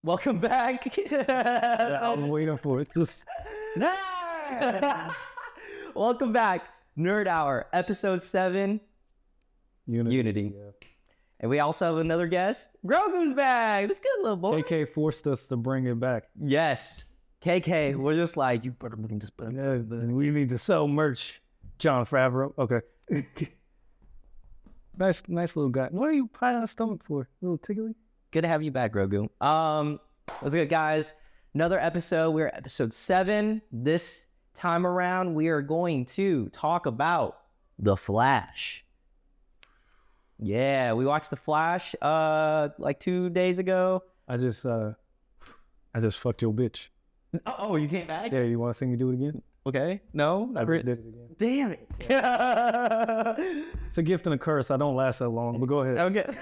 Welcome back. I was waiting for it. Welcome back. Nerdhour, episode 7, Unity. Yeah. And we also have another guest. Grogu's back. Let's get a little boy. KK forced us to bring it back. Yes. KK, we're just like, you better bring this back. Yeah, we need to sell merch. John Favreau. Okay. nice little guy. What are you patting on the stomach for? A little tickly? Good to have you back, Grogu. What's good, guys? Another episode. We're at episode 7. This time around, we are going to talk about The Flash. Yeah, we watched The Flash like 2 days ago. I just fucked your bitch. Oh, you came back? Yeah, you want to see me do it again? Okay. No? I did it again. Damn it. It's a gift and a curse. I don't last that long, but go ahead. Okay.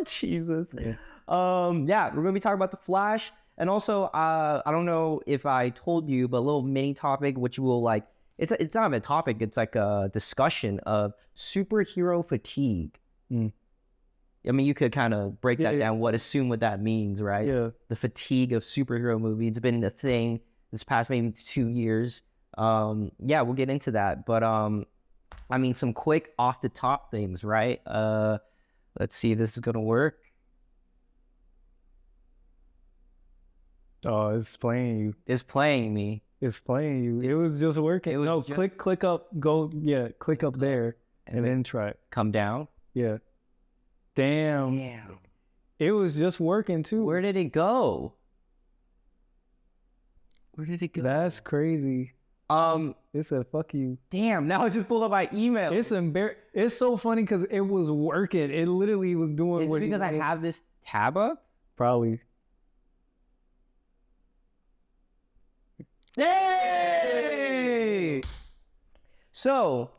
Jesus. Yeah. Yeah, we're gonna be talking about The Flash, and also I don't know if I told you, but a little mini topic which will like it's not a topic, it's like a discussion of superhero fatigue. I mean, you could kind of break that down, assume what that means, right? Yeah. The fatigue of superhero movies. It's been a thing this past maybe 2 years. Yeah, we'll get into that, but I mean, some quick off the top things, right? Let's see if this is gonna work. Oh, it's playing you. It's playing me. It's playing you. It was just working. It was no, just... click up, go, yeah, click up there, and then try it. Come down. Yeah. Damn. It was just working too. Where did it go? Where did it go? That's crazy. It said fuck you. Damn, now I just pulled up my email. It's so funny because it was working. It literally was doing Is it because I have this tab up? Probably. Yay! So,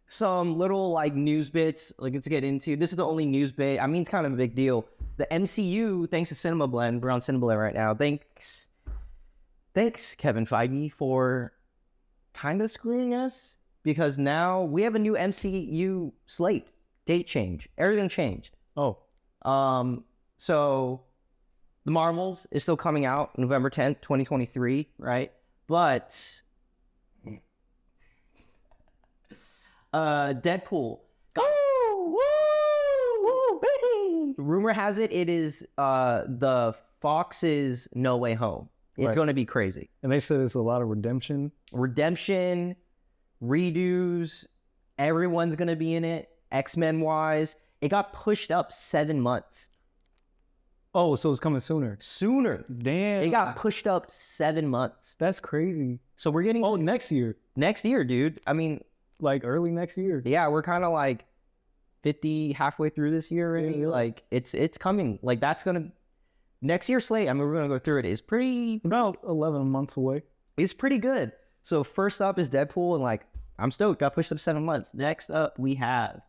some little like news bits, like let's get into. This is the only news bit. I mean, it's kind of a big deal. The MCU, thanks to Cinema Blend, we're on Cinema Blend right now. Thanks, Kevin Feige, for kind of screwing us, because now we have a new MCU slate. Date change. Everything changed. Oh. So the Marvels is still coming out November 10th, 2023, right? But Deadpool. Rumor has it is the Fox's No Way Home. It's going to be crazy. And they said it's a lot of redemption, redos. Everyone's going to be in it. X-Men wise, it got pushed up 7 months. Oh, so it's coming sooner. Damn. It got pushed up 7 months. That's crazy. So we're getting... Oh, next year. Next year, dude. I mean... Like early next year. Yeah, we're kind of like halfway through this year already. Yeah. Like, it's coming. Like, that's going to... Next year's slate, I mean, we're going to go through it. It's pretty... About 11 months away. It's pretty good. So first up is Deadpool, and like, I'm stoked. Got pushed up 7 months. Next up, we have...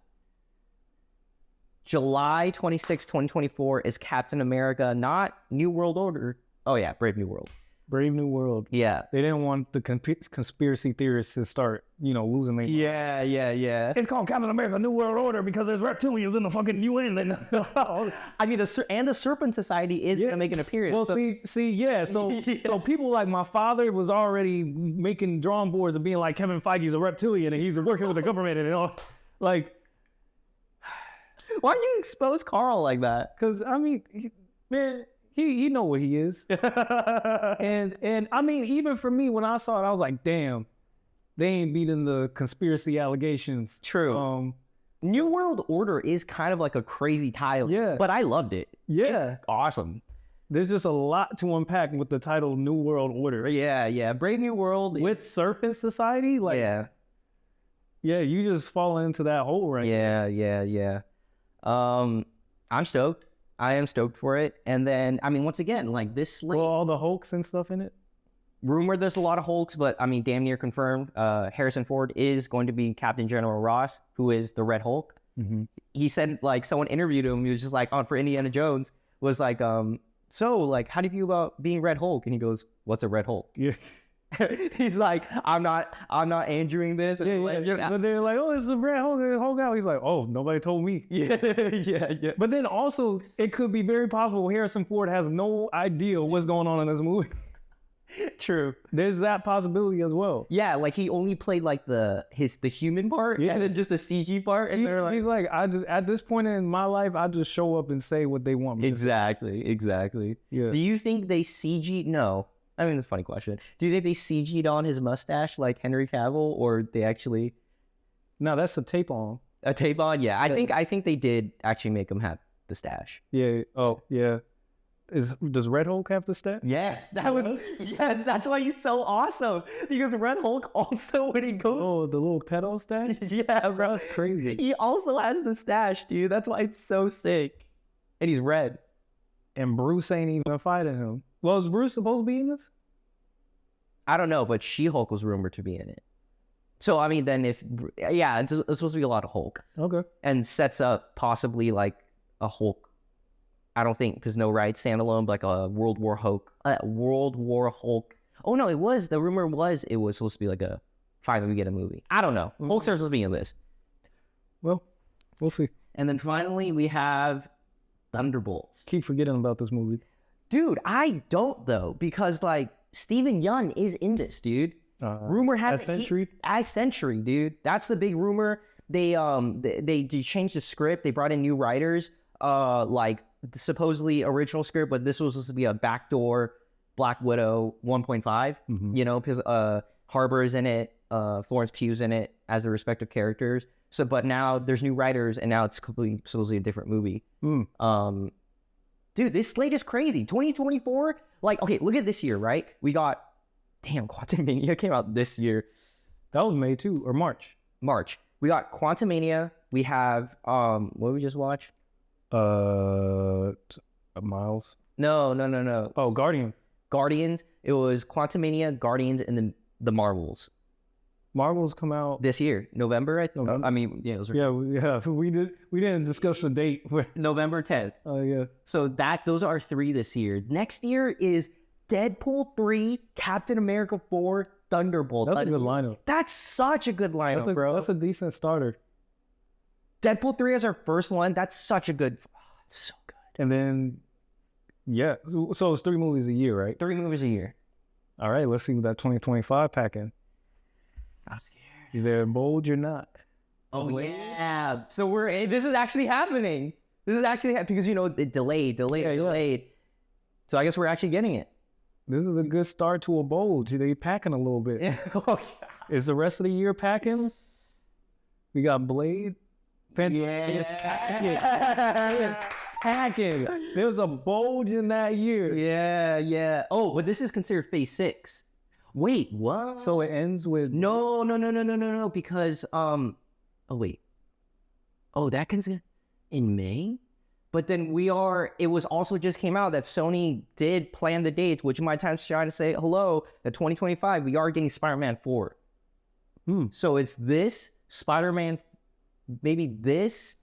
July 26, 2024 is Captain America, not New World Order. Oh, yeah, Brave New World. Brave New World. Yeah. They didn't want the conspiracy theorists to start, losing their... Yeah. It's called Captain America New World Order because there's reptilians in the fucking UN. I mean, the Serpent Society is going to make an appearance. Well, yeah. So people like my father was already making drawing boards of being like, Kevin Feige's a reptilian and he's working with the government and all. Like... Why do you expose Carl like that? Because, I mean, he know what he is. and I mean, even for me, when I saw it, I was like, damn, they ain't beating the conspiracy allegations. True. New World Order is kind of like a crazy title. Yeah. But I loved it. Yeah. It's awesome. There's just a lot to unpack with the title New World Order. Yeah. Brave New World. With Serpent Society? Like, yeah, you just fall into that hole right now. Yeah. I'm stoked. I am stoked for it. And then, I mean, once again, like this slate... Well, all the Hulks and stuff in it? Rumored there's a lot of Hulks, but I mean, damn near confirmed. Harrison Ford is going to be Captain General Ross, who is the Red Hulk. Mm-hmm. He said, like, someone interviewed him. He was just like, for Indiana Jones, was like, so, like, how do you feel about being Red Hulk? And he goes, what's a Red Hulk? Yeah. He's like, I'm not answering this. And But they're like, oh, it's a Red Hulk out. He's like, oh, nobody told me. Yeah. But then also, it could be very possible Harrison Ford has no idea what's going on in this movie. True. There's that possibility as well. Yeah, like he only played like the human part and then just the CG part. And they're like, he's like, I just at this point in my life, I just show up and say what they want me. Exactly. Yeah. Do you think they CG? No. I mean, it's a funny question. Do you think they CG'd on his mustache like Henry Cavill, or they actually No, that's a tape on. a tape on? Yeah, I think they did actually make him have the stash. Yeah. Oh, yeah. Does Red Hulk have the stat? Yes, that's why he's so awesome. Because Red Hulk also, when he goes, Oh, the little pedal stash? yeah, bro, That's crazy. he also has the stash, dude. That's why it's so sick. And he's red. And Bruce ain't even fighting him. Well, is Bruce supposed to be in this? I don't know, but She-Hulk was rumored to be in it. So I mean, then it's supposed to be a lot of Hulk, Okay. and sets up possibly like a Hulk. I don't think because no right standalone, but like a World War Hulk. Oh no, the rumor was it was supposed to be like a finally we get a movie. I don't know. Hulk's supposed to be in this. Well, we'll see. And then finally we have Thunderbolts. Keep forgetting about this movie. Dude, I don't though, because like Steven Yeun is in this, dude. Rumor has As Sentry, dude. That's the big rumor. They changed the script. They brought in new writers. Like the supposedly original script, but this was supposed to be a backdoor Black Widow 1.5. You know, because Harbor is in it, Florence Pugh's in it as the respective characters. So, but now there's new writers, and now it's completely supposedly a different movie. Dude, this slate is crazy. 2024. Like, okay, look at this year, right? We got, Quantumania came out this year. That was May too, or March. We got Quantumania. We have, what did we just watch? Miles. No. Oh, Guardians. It was Quantumania, Guardians, and then the Marvels. Marvels come out this year, November. I think. November? I mean, yeah, it was we didn't discuss the date. November 10th. Oh yeah. So those are 3 this year. Next year is Deadpool 3, Captain America 4, Thunderbolts. That's a good lineup. That's such a good lineup, bro. That's a decent starter. Deadpool 3 as our first one. That's such a good. It's so good. And then, yeah. So it's 3 movies a year, right? 3 movies a year. All right. Let's see what that 2025 packing. I'm scared. Either bold or not. Oh yeah. So this is actually happening. Because it delayed. So I guess we're actually getting it. This is a good start to a bulge. They packing a little bit. Is the rest of the year packing? We got Blade. It's packing. There's a bulge in that year. Yeah. Oh, but this is considered phase 6. Wait, what? So it ends with no. Because that comes in May. But then it was also just came out that Sony did plan the dates, which in my time's trying to say, hello, that 2025, we are getting Spider-Man 4. So it's this, Spider-Man, maybe this,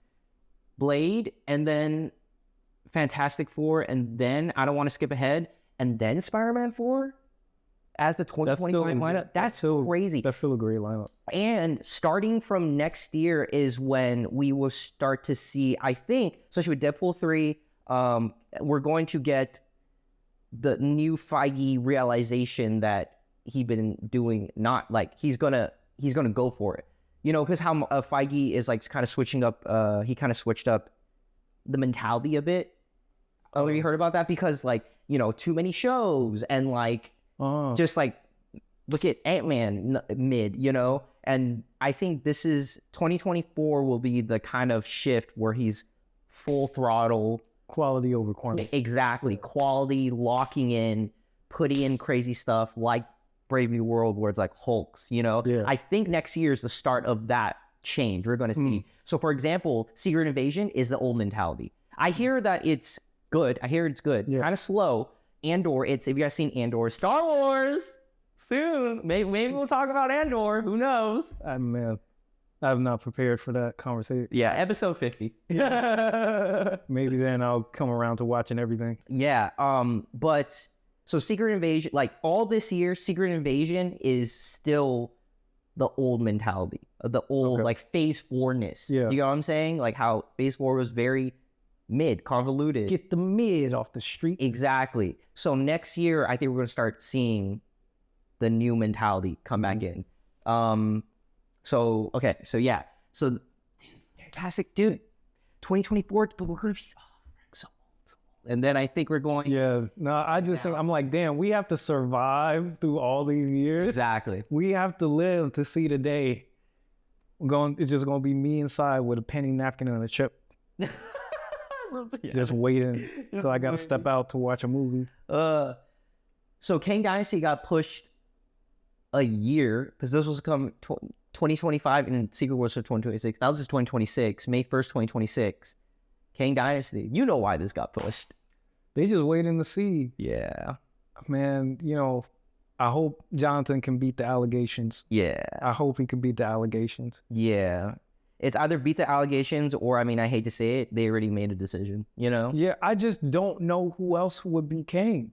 Blade, and then Fantastic Four, and then, I don't want to skip ahead, and then Spider-Man 4 as the 2025 lineup. That's so crazy. That's still a great lineup. And starting from next year is when we will start to see, I think, especially with Deadpool 3, we're going to get the new Feige realization that he's been doing, not like he's gonna go for it. You know, because how Feige is like kind of switching up, he kind of switched up the mentality a bit. Oh, you heard about that? Because like, too many shows and like, just like look at Ant-Man mid, and I think this is 2024 will be the kind of shift where he's full throttle. Quality over quantity. Exactly. Quality, locking in, putting in crazy stuff like Brave New World where it's like Hulks, Yeah. I think next year is the start of that change we're going to see. So for example, Secret Invasion is the old mentality. I hear that it's good. Kind of slow. Andor, if you guys seen Andor, Star Wars soon. Maybe we'll talk about Andor. Who knows? I'm not prepared for that conversation. Yeah, episode 50. Maybe then I'll come around to watching everything. Yeah. But So Secret Invasion, like all this year, Secret Invasion is still the old mentality, the old like Phase 4-ness. Yeah. You know what I'm saying? Like how Phase 4 was very mid, convoluted. Get the mid off the street. Exactly. So next year, I think we're gonna start seeing the new mentality come back in. So okay, so yeah, so dude, fantastic, dude. 2024, but we're gonna be so old. And then I think we're going I'm like, damn, we have to survive through all these years. exactly. We have to live to see the day. It's just gonna be me inside with a penny napkin and a chip, just waiting. So I gotta step out to watch a movie. So Kang Dynasty got pushed a year because this was come 2025 and Secret Wars for 2026. Now this is 2026, May 1st, 2026. Kang Dynasty. You know why this got pushed. They just waiting to see. Yeah. Man, you know, I hope Jonathan can beat the allegations. Yeah. I hope he can beat the allegations. Yeah. It's either beat the allegations or, I mean, I hate to say it, they already made a decision, you know? Yeah, I just don't know who else would be Kang.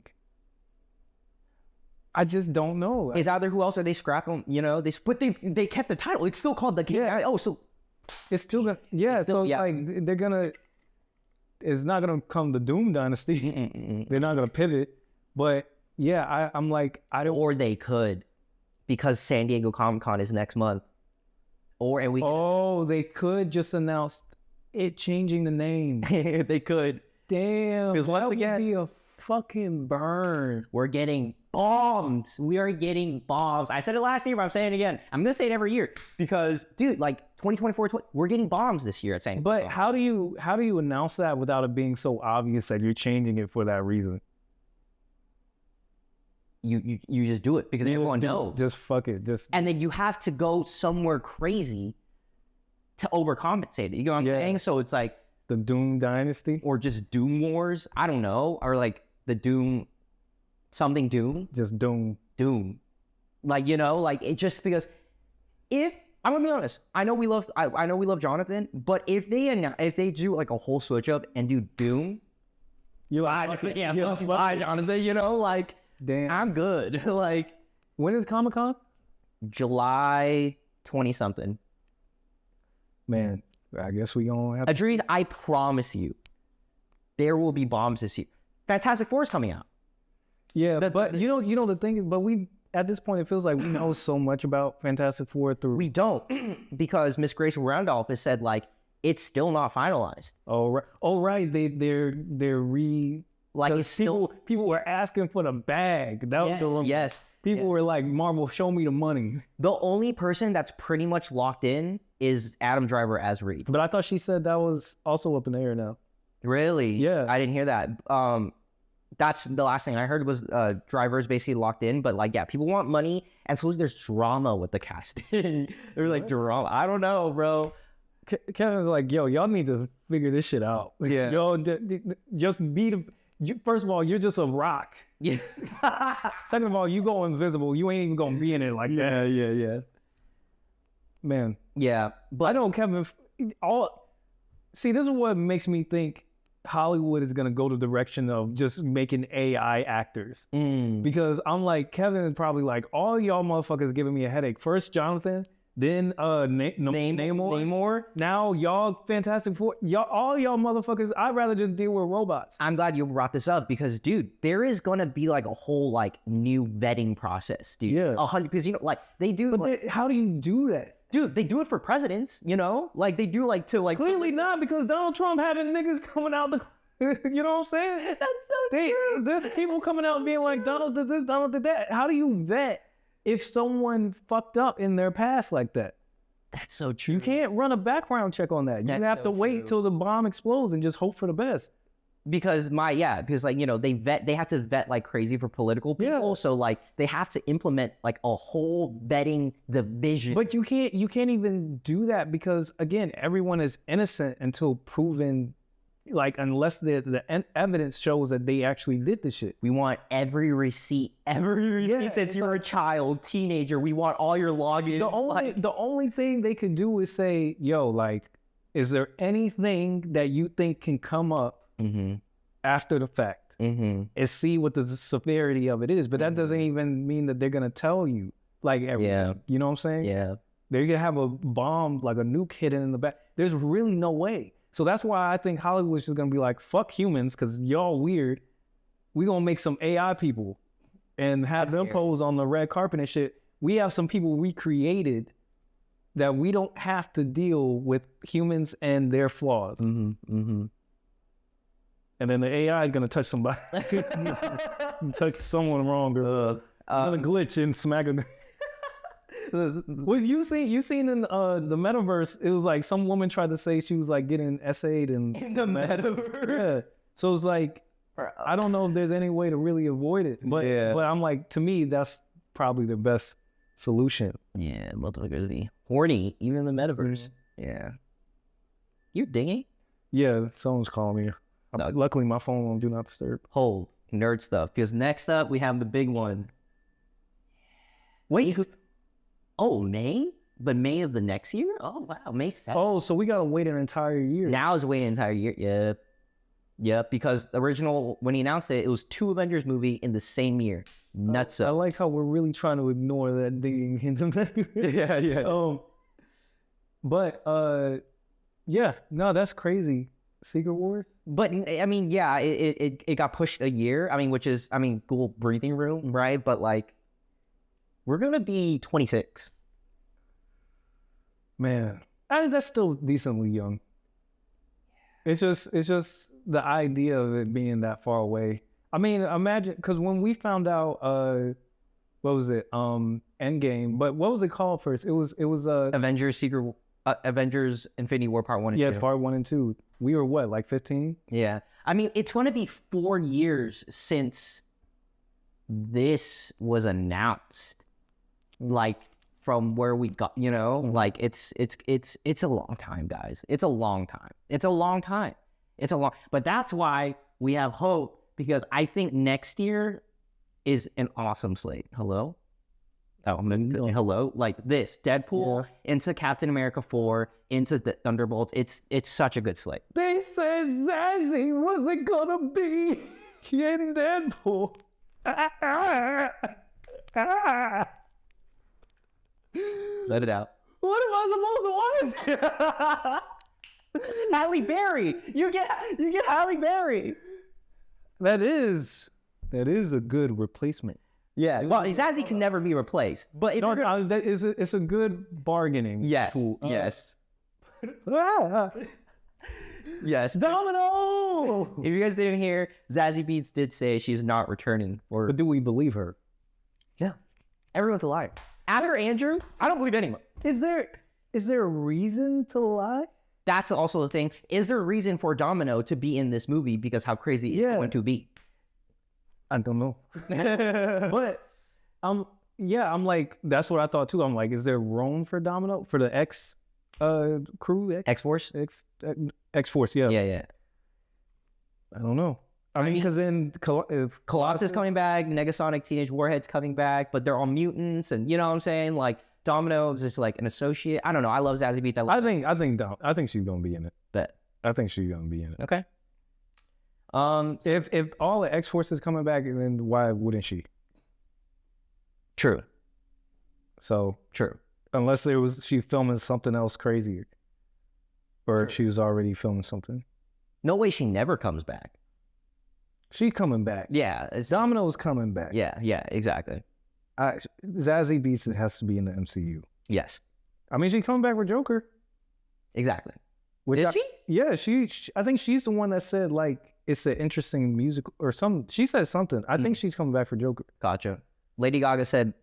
I just don't know. It's either who else or they scrap them, you know? They kept the title. It's still called the Kang. Yeah. Oh, so it's still gonna, like they're gonna. It's not gonna come the Doom Dynasty. They're not gonna pivot, but yeah, I'm like I don't. Or they could, because San Diego Comic-Con is next month. They could just announce it changing the name. They could. Damn, because once again, would be a fucking burn. We're getting bombs. We are getting bombs. I said it last year, but I'm saying it again. I'm gonna say it every year because, dude, like 2024, we're getting bombs this year at San Diego. But how do you announce that without it being so obvious that you're changing it for that reason? You just do it because everyone knows. Just fuck it. And then you have to go somewhere crazy to overcompensate it. You know what I'm saying? So it's like the Doom Dynasty, or just Doom Wars. I don't know, or like the Doom, something Doom. Just Doom. Like, you know, like it just because if I'm gonna be honest, I know we love Jonathan, but if they do like a whole switch up and do Doom, Jonathan, you know, like. Damn. I'm good. Like, when is Comic-Con? July 20-something. Man, I guess we gonna have Idriys, I promise you, there will be bombs this year. Fantastic Four is coming out. Yeah, but you know the thing is, but we at this point it feels like we know so much about Fantastic Four through. We don't, because Miss Grace Randolph has said like it's still not finalized. Oh right. They're like it's still people were asking for the bag. That was People were like, Marvel, show me the money. The only person that's pretty much locked in is Adam Driver as Reed. But I thought she said that was also up in the air now. Really? Yeah. I didn't hear that. That's the last thing I heard was Driver's basically locked in. But like, yeah, people want money, and so there's drama with the casting. They're like, drama. I don't know, bro. Kevin's like, yo, y'all need to figure this shit out. Yeah. Yo, just be the. First of all, you're just a rock. Yeah. Second of all, you go invisible. You ain't even gonna be in it like that. Yeah. Man. Yeah. But I know Kevin. See, this is what makes me think Hollywood is gonna go the direction of just making AI actors. Because I'm like, Kevin is probably like, all y'all motherfuckers giving me a headache. First Jonathan, then Namor. Now y'all Fantastic Four. All y'all motherfuckers, I'd rather just deal with robots. I'm glad you brought this up because, dude, there is gonna be like a whole like new vetting process, dude. Yeah. 100, because you know, like they do. But how do you do that? Dude, they do it for presidents, you know? Like they do like to like. Clearly not, because Donald Trump had niggas coming out the. You know what I'm saying? That's so true. There's people coming out being like, Donald did this, Donald did that. How do you vet if someone fucked up in their past like that? That's so true. You can't run a background check on that. You have to wait till the bomb explodes and just hope for the best. Because like, you know, they have to vet like crazy for political people. Yeah. So like they have to implement like a whole vetting division. But you can't even do that because again, everyone is innocent until proven, like, unless the evidence shows that they actually did the shit. We want every receipt since you're a child, teenager. We want all your logins. The only thing they could do is say, yo, like, is there anything that you think can come up after the fact? Mm-hmm. and see what the severity of it is. But that doesn't even mean that they're gonna tell you like everything. Yeah. You know what I'm saying? Yeah. They're gonna have a bomb, like a nuke hidden in the back. There's really no way. So that's why I think Hollywood's just gonna be like, fuck humans, because y'all weird. We gonna make some AI people and have them pose on the red carpet and shit. We have some people we created that we don't have to deal with humans and their flaws. Mm-hmm. Mm-hmm. And then the AI is gonna touch somebody, touch someone wrong, or gonna glitch and smack a. Well, you seen in the metaverse, it was like some woman tried to say she was like getting essayed in the metaverse. Yeah. So it's like, I don't know if there's any way to really avoid it, but I'm like, to me, that's probably the best solution. Yeah, motherfuckers be horny, even in the metaverse. Yeah. You dingy? Yeah, someone's calling me. No. Luckily, my phone won't do not disturb. Hold nerd stuff, because next up we have the big one. Wait, oh, May? But May of the next year? Oh wow, May 7th. Oh, so we gotta wait an entire year. Now is waiting an entire year. Yep. Yep, because the original, when he announced it, it was 2 Avengers movie in the same year. Nuts I up. like how we're really trying to ignore that ding hint of Yeah. Yeah, no, that's crazy. Secret Wars? But I mean, yeah, it got pushed a year. I mean, which is, I mean, cool breathing room, right? But like, we're gonna be 26. Man, that's still decently young. It's just the idea of it being that far away. I mean, imagine, because when we found out, what was it? Endgame. But what was it called first? It was Avengers Infinity War Part 1 and 2. Yeah, Part 1 and 2. We were what, like 15? Yeah. I mean, it's going to be 4 years since this was announced. Like, from where we got, you know, like it's a long time, guys. It's a long time. But that's why we have hope, because I think next year is an awesome slate. Hello? Oh, hello? Like this, Deadpool into Captain America 4, into the Thunderbolts. It's such a good slate. They said Zazie wasn't gonna be in Deadpool. Let it out. What am I supposed to want? Halle Berry. You get Halle Berry. That is a good replacement. Yeah. Well, Zazie can never be replaced. But it's a good bargaining tool. Yes. Yes. Domino. If you guys didn't hear, Zazie Beetz did say she's not returning. But do we believe her? Yeah. Everyone's a liar. After Andrew, I don't believe anyone. Is there a reason to lie? That's also the thing. Is there a reason for Domino to be in this movie, because how crazy it's going to be? I don't know. But I'm like, that's what I thought too. I'm like, is there room for Domino, for the X crew? X-Force? X-Force, yeah. Yeah. I don't know. I mean, because then if Colossus coming back, Negasonic Teenage Warhead's coming back, but they're all mutants, and you know what I'm saying? Like, Domino is just like an associate. I don't know. I love Zazie Beetz. I think she's gonna be in it. Bet. I think she's gonna be in it. Okay. If all the X-Force is coming back, then why wouldn't she? True. So true. Unless she filming something else crazier, or she was already filming something. No way she never comes back. She's coming back. Yeah. Domino's coming back. Yeah, exactly. Zazie Beetz has to be in the MCU. Yes. I mean, she's coming back with Joker. Exactly. Is she? Yeah, I think she's the one that said, like, it's an interesting musical or something. She said something. I think she's coming back for Joker. Gotcha. Lady Gaga said,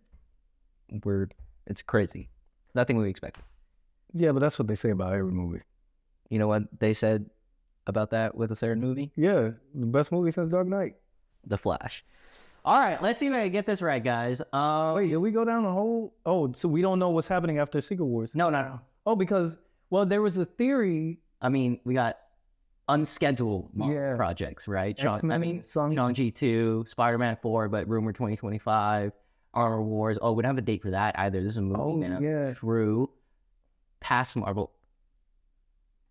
it's crazy. Nothing we expected. Yeah, but that's what they say about every movie. You know what they said about that with a certain movie? Yeah, the best movie since Dark Knight. The Flash. All right, let's see if I can get this right, guys. Wait, did we go down the whole... Oh, so we don't know what's happening after Secret Wars? No. Oh, because, well, there was a theory... I mean, we got unscheduled projects, right? Shang-Chi 2, Spider-Man 4, but rumored 2025, Armor Wars. Oh, we don't have a date for that either. This is a movie now. Yeah. True. Past Marvel.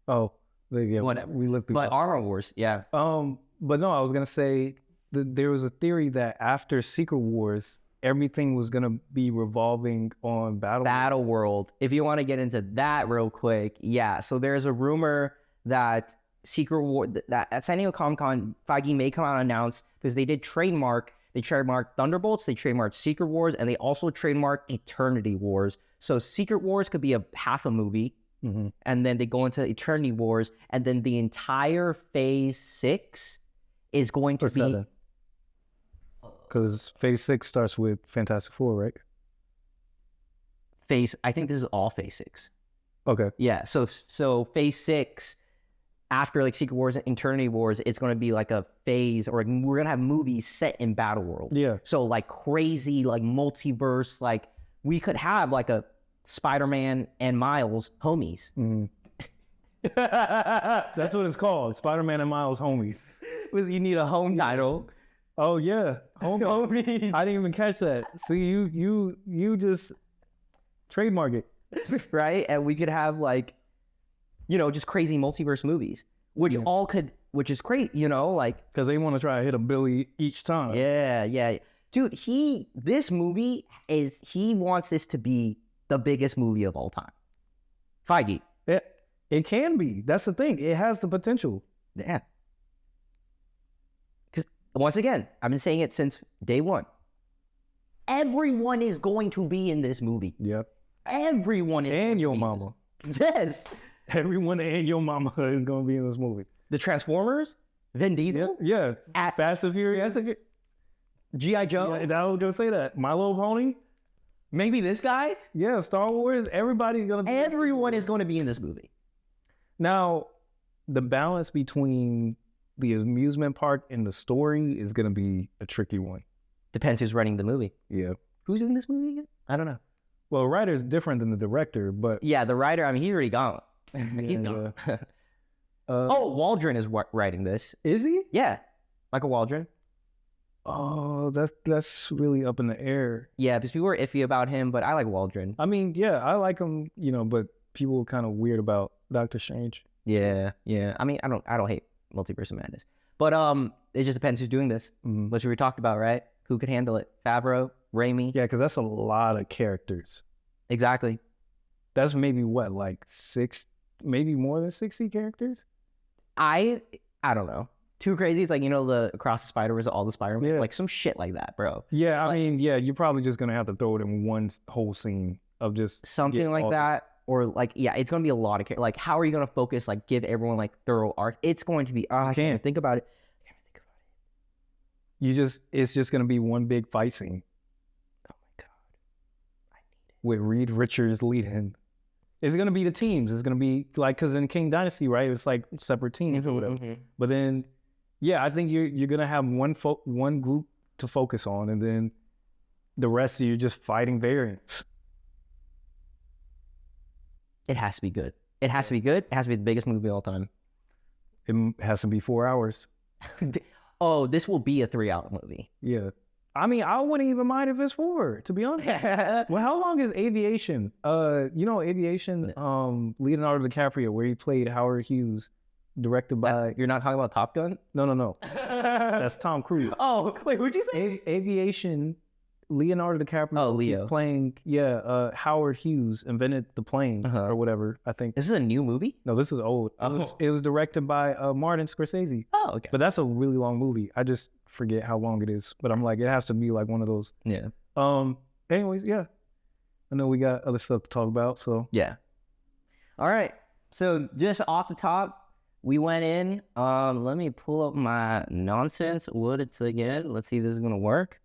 Oh, yeah. Whatever. We lived through But Armor Wars, yeah. But no, I was going to say... there was a theory that after Secret Wars, everything was gonna be revolving on Battle World. If you want to get into that real quick, yeah. So there's a rumor that Secret War that at San Diego Comic-Con, Feige may come out and announce, because they trademarked Thunderbolts, they trademarked Secret Wars, and they also trademarked Eternity Wars. So Secret Wars could be a half a movie, and then they go into Eternity Wars, and then the entire Phase 6 is going to be... Because Phase 6 starts with Fantastic Four, right? I think this is all Phase 6. Okay. Yeah, so Phase 6, after like Secret Wars and Eternity Wars, it's going to be like a phase, or we're going to have movies set in Battle World. Yeah. So like crazy, like multiverse, like we could have like a Spider-Man and Miles homies. That's what it's called, Spider-Man and Miles homies. Because you need a home title. Oh yeah, homies. I didn't even catch that. See, you just trademark it, right? And we could have like, just crazy multiverse movies, which is great, like, because they want to try to hit $1 billion each time. Yeah, dude. This movie he wants this to be the biggest movie of all time. Feige. It can be. That's the thing. It has the potential. Yeah. Because once again, I've been saying it since day one. Everyone is going to be in this movie. Yep. Everyone is. And your mama. Yes. Everyone and your mama is going to be in this movie. The Transformers, Vin Diesel, yeah. Fast and Furious, G.I. Joe. Yeah, I was gonna say that. My Little Pony. Maybe this guy. Yeah, Star Wars. Everybody's gonna. Everyone is going to be in this movie. Now, the balance between the amusement park and the story is gonna be a tricky one. Depends who's writing the movie. Yeah. Who's in this movie again? I don't know. Well, the writer's different than the director, but yeah, the writer. I mean, he's already gone. He's gone. Waldron is writing this. Is he? Yeah, Michael Waldron. Oh, that's really up in the air. Yeah, because people were iffy about him, but I like Waldron. I mean, yeah, I like him, but people were kind of weird about Doctor Strange. Yeah. I mean, I don't hate Multiverse of Madness, but it just depends who's doing this. Which we talked about, right? Who could handle it? Favreau, Raimi. Yeah, because that's a lot of characters. Exactly. That's maybe what, like maybe more than 60 characters. I don't know. Too crazy. It's like, the Across the Spider-Verse, all the Spider-Man, like some shit like that, bro. Yeah, I mean, yeah, you're probably just gonna have to throw it in one whole scene of just something like that, or like, yeah, it's gonna be a lot of like, how are you gonna focus? Like, give everyone like thorough arc. It's going to be. I can't think about it. It's just gonna be one big fight scene. Oh my god, I need it. With Reed Richards leading. It's gonna be the teams. It's gonna be like, because in King Dynasty, right? It's like separate teams or whatever. But then, yeah, I think you're gonna have one group to focus on, and then the rest of you just fighting variants. It has to be good. It has to be good. It has to be the biggest movie of all time. It has to be 4 hours. Oh, this will be a 3-hour movie. Yeah. I mean, I wouldn't even mind if it's 4, to be honest. Well, how long is Aviation? Aviation, Leonardo DiCaprio, where he played Howard Hughes, directed by... You're not talking about Top Gun? No. That's Tom Cruise. Oh, wait, what'd you say? Aviation, Leonardo DiCaprio. Oh, Leo. Playing, Howard Hughes invented the plane, or whatever, I think. This is a new movie? No, this is old. Oh. It was directed by Martin Scorsese. Oh, okay. But that's a really long movie. I just forget how long it is. But I'm like, it has to be like one of those. Yeah. Anyways, yeah. I know we got other stuff to talk about, so. Yeah. All right. So just off the top, we went in. Let me pull up my nonsense audits again. Let's see if this is going to work.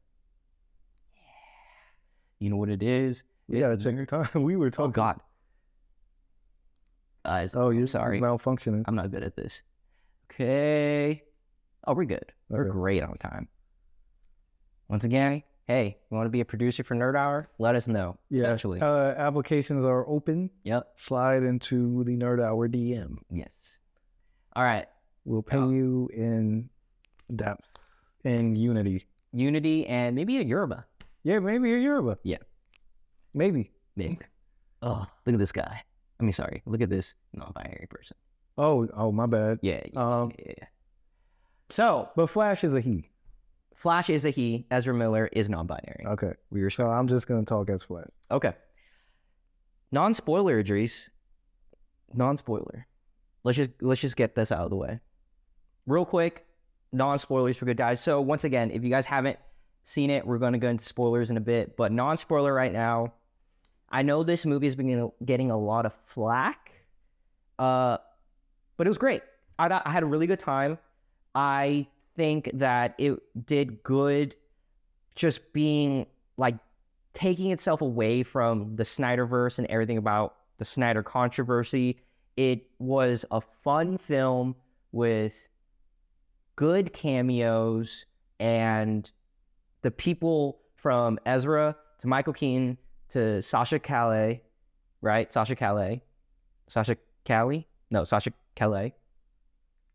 You know what it is? You gotta check your time. We were talking. Oh God. You're sorry. Malfunctioning. I'm not good at this. Okay. Oh, we're good. We're great on time. Once again, hey, you want to be a producer for Nerdhour? Let us know. Yeah. Actually. Applications are open. Yep. Slide into the Nerdhour DM. Yes. All right. We'll pay you in depth and Unity. Unity and maybe a Yoruba. Yeah, maybe a Yoruba. Yeah. Maybe. Oh, look at this guy. I mean, sorry. Look at this non-binary person. Oh, my bad. Yeah. So, but Flash is a he. Flash is a he. Ezra Miller is non-binary. Okay. We were So I'm just gonna talk as Flash. okay. Non-spoiler, Idriys. Non-spoiler. Let's just get this out of the way. Real quick, non-spoilers for good guys. So once again, if you guys haven't seen it, we're going to go into spoilers in a bit. But non-spoiler right now, I know this movie has been getting a lot of flack, but it was great. I had a really good time. I think that it did good just being like taking itself away from the Snyderverse and everything about the Snyder controversy. It was a fun film with good cameos, and the people from Ezra to Michael Keaton to Sasha Calais, right? Sasha Calais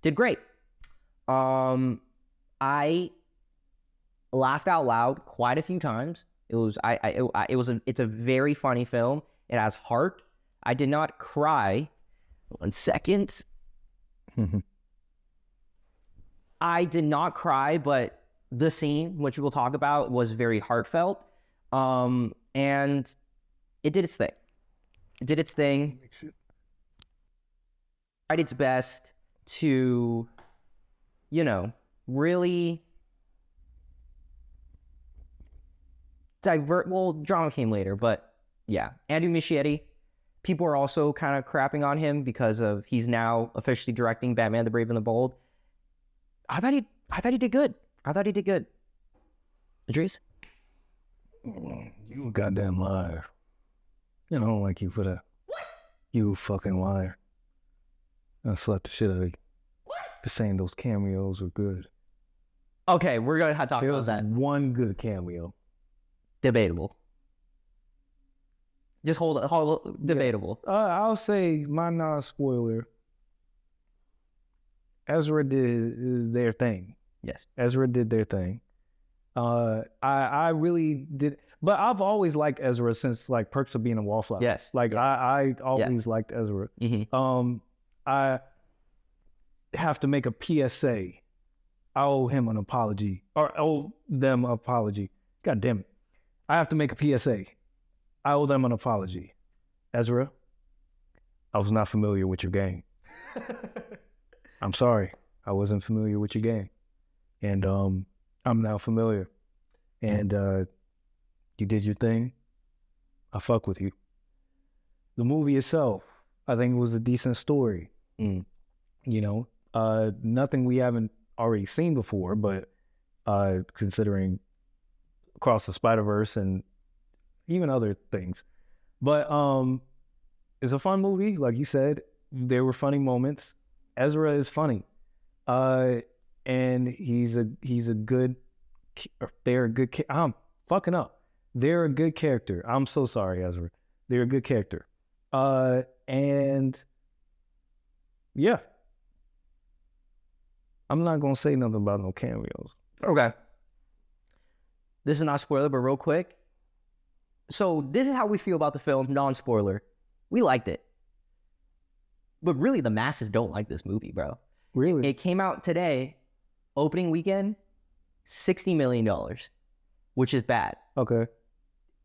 did great. I laughed out loud quite a few times. It's a very funny film. It has heart. I did not cry. 1 second. I did not cry, but the scene, which we'll talk about, was very heartfelt. And it did its thing. It did its thing. Tried its best to, really divert. Well, drama came later, but yeah. Andy Muschietti, people are also kind of crapping on him because of he's now officially directing Batman: The Brave and the Bold. I thought he did good. Idriys? You a goddamn liar. I don't like you for that. What? You fucking liar. I slapped the shit out of you. What? Just saying those cameos were good. Okay, we're gonna talk There about was that. one good cameo. Debatable. Just hold it. Debatable. I'll say my non-spoiler. Ezra did their thing. Yes. Ezra did their thing. I really did, but I've always liked Ezra since like Perks of Being a Wallflower. Yes. Like yes. I always liked Ezra. Mm-hmm. I have to make a PSA. I owe him an apology, or owe them an apology. God damn it. I have to make a PSA. I owe them an apology. Ezra, I was not familiar with your game. I'm sorry. I wasn't familiar with your game. And I'm now familiar. And you did your thing. I fuck with you. The movie itself, I think it was a decent story. Nothing we haven't already seen before, but considering Across the Spider-Verse and even other things. But it's a fun movie, like you said. There were funny moments. Ezra is funny, and he's a good. They're a good. I'm fucking up. They're a good character. I'm so sorry, Ezra. They're a good character, and yeah, I'm not gonna say nothing about no cameos. Okay. This is not a spoiler, but real quick. So this is how we feel about the film, non-spoiler. We liked it. But really, the masses don't like this movie, bro. Really? It came out today, opening weekend, $60 million, which is bad. Okay.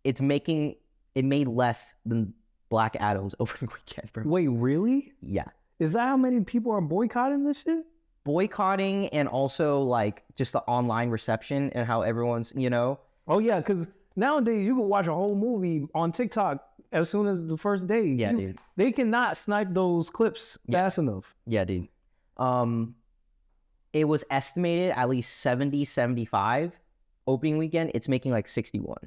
It made less than Black Adam's opening weekend, bro. Wait, really? Yeah. Is that how many people are boycotting this shit? Boycotting, and also like just the online reception and how everyone's, Oh yeah, because nowadays you can watch a whole movie on TikTok as soon as the first day. Yeah, dude. They cannot snipe those clips fast enough. Yeah, dude. It was estimated at least 70, 75 opening weekend. It's making like 61.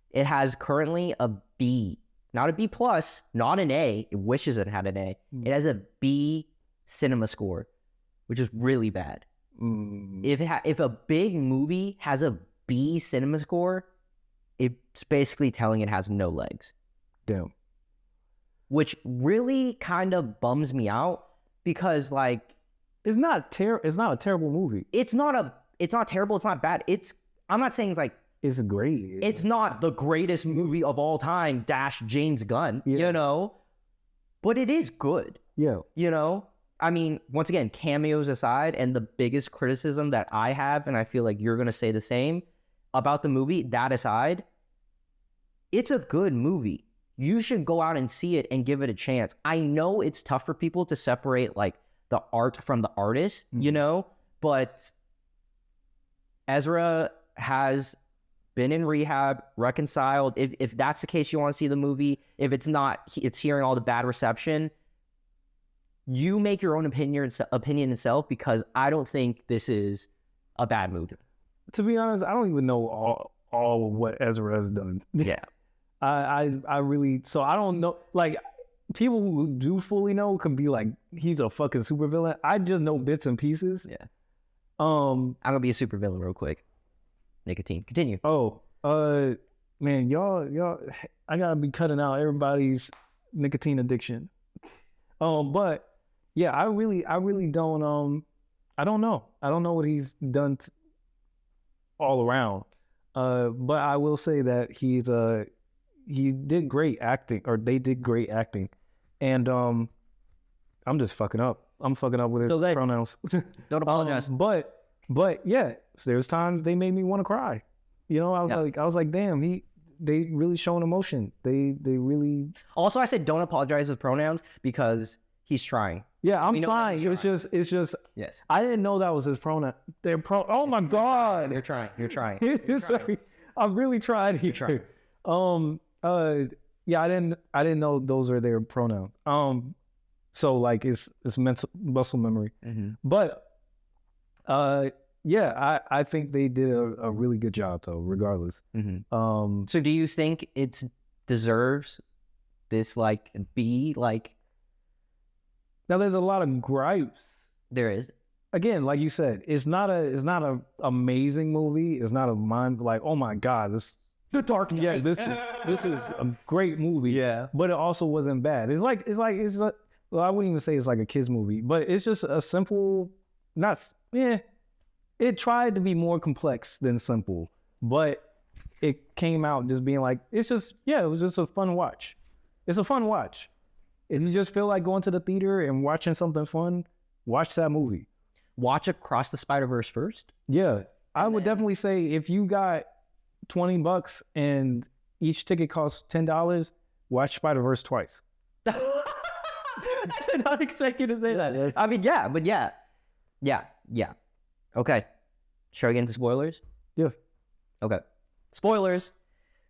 It has currently a B, not a B plus, not an A. It wishes it had an A. It has a B cinema score, which is really bad. If a big movie has a B cinema score, it's basically telling it has no legs. Damn. Which really kind of bums me out because like it's not a terrible movie. It's not terrible, it's not bad. I'm not saying it's great. It's not the greatest movie of all time, James Gunn, but it is good. Yeah. I mean, once again, cameos aside, and the biggest criticism that I have, and I feel like you're going to say the same about the movie, that aside, it's a good movie. You should go out and see it and give it a chance. I know it's tough for people to separate like the art from the artist, you know, but Ezra has been in rehab, reconciled. If that's the case, you want to see the movie. If it's not, it's hearing all the bad reception. You make your own opinion itself, because I don't think this is a bad movie. To be honest, I don't even know all of what Ezra has done. Yeah. I really, so I don't know, like, people who do fully know can be like, he's a fucking supervillain. I just know bits and pieces. Yeah. I'm gonna be a supervillain real quick. Nicotine. Continue. Oh, man, y'all, I gotta be cutting out everybody's nicotine addiction. But yeah, I really don't, I don't know. I don't know what he's done all around. But I will say that he did great acting, or they did great acting. And I'm just fucking up. I'm fucking up with his pronouns. Don't apologize. But yeah, there's times they made me want to cry. You know, I was like, damn, they really showing emotion. They really. Also, I said don't apologize with pronouns because he's trying. Yeah, I'm trying. It's just. Yes. I didn't know that was his pronoun. Oh my God. You're trying. Sorry. I'm really trying here. You're trying. Yeah, I didn't know those are their pronouns. So like it's muscle memory. Mm-hmm. But yeah, I think they did a really good job though, regardless. Mm-hmm. So do you think it deserves this like B like? Now there's a lot of gripes. There is. Again, like you said, it's not a amazing movie. It's not a mind like, oh my God, this The Dark Knight. Yeah, this is a great movie. Yeah, but it also wasn't bad. It's like well, I wouldn't even say it's like a kids movie, but it's just a simple. It tried to be more complex than simple, but it came out just being like it was just a fun watch. It's a fun watch. If you just feel like going to the theater and watching something fun, watch that movie. Watch Across the Spider-Verse first. Yeah, I would definitely say if you got $20 and each ticket costs $10, watch Spider-Verse twice. I did not expect you to say that. Yes. I mean, yeah, but yeah. Okay. Shall we get into spoilers? Yeah. Okay. Spoilers.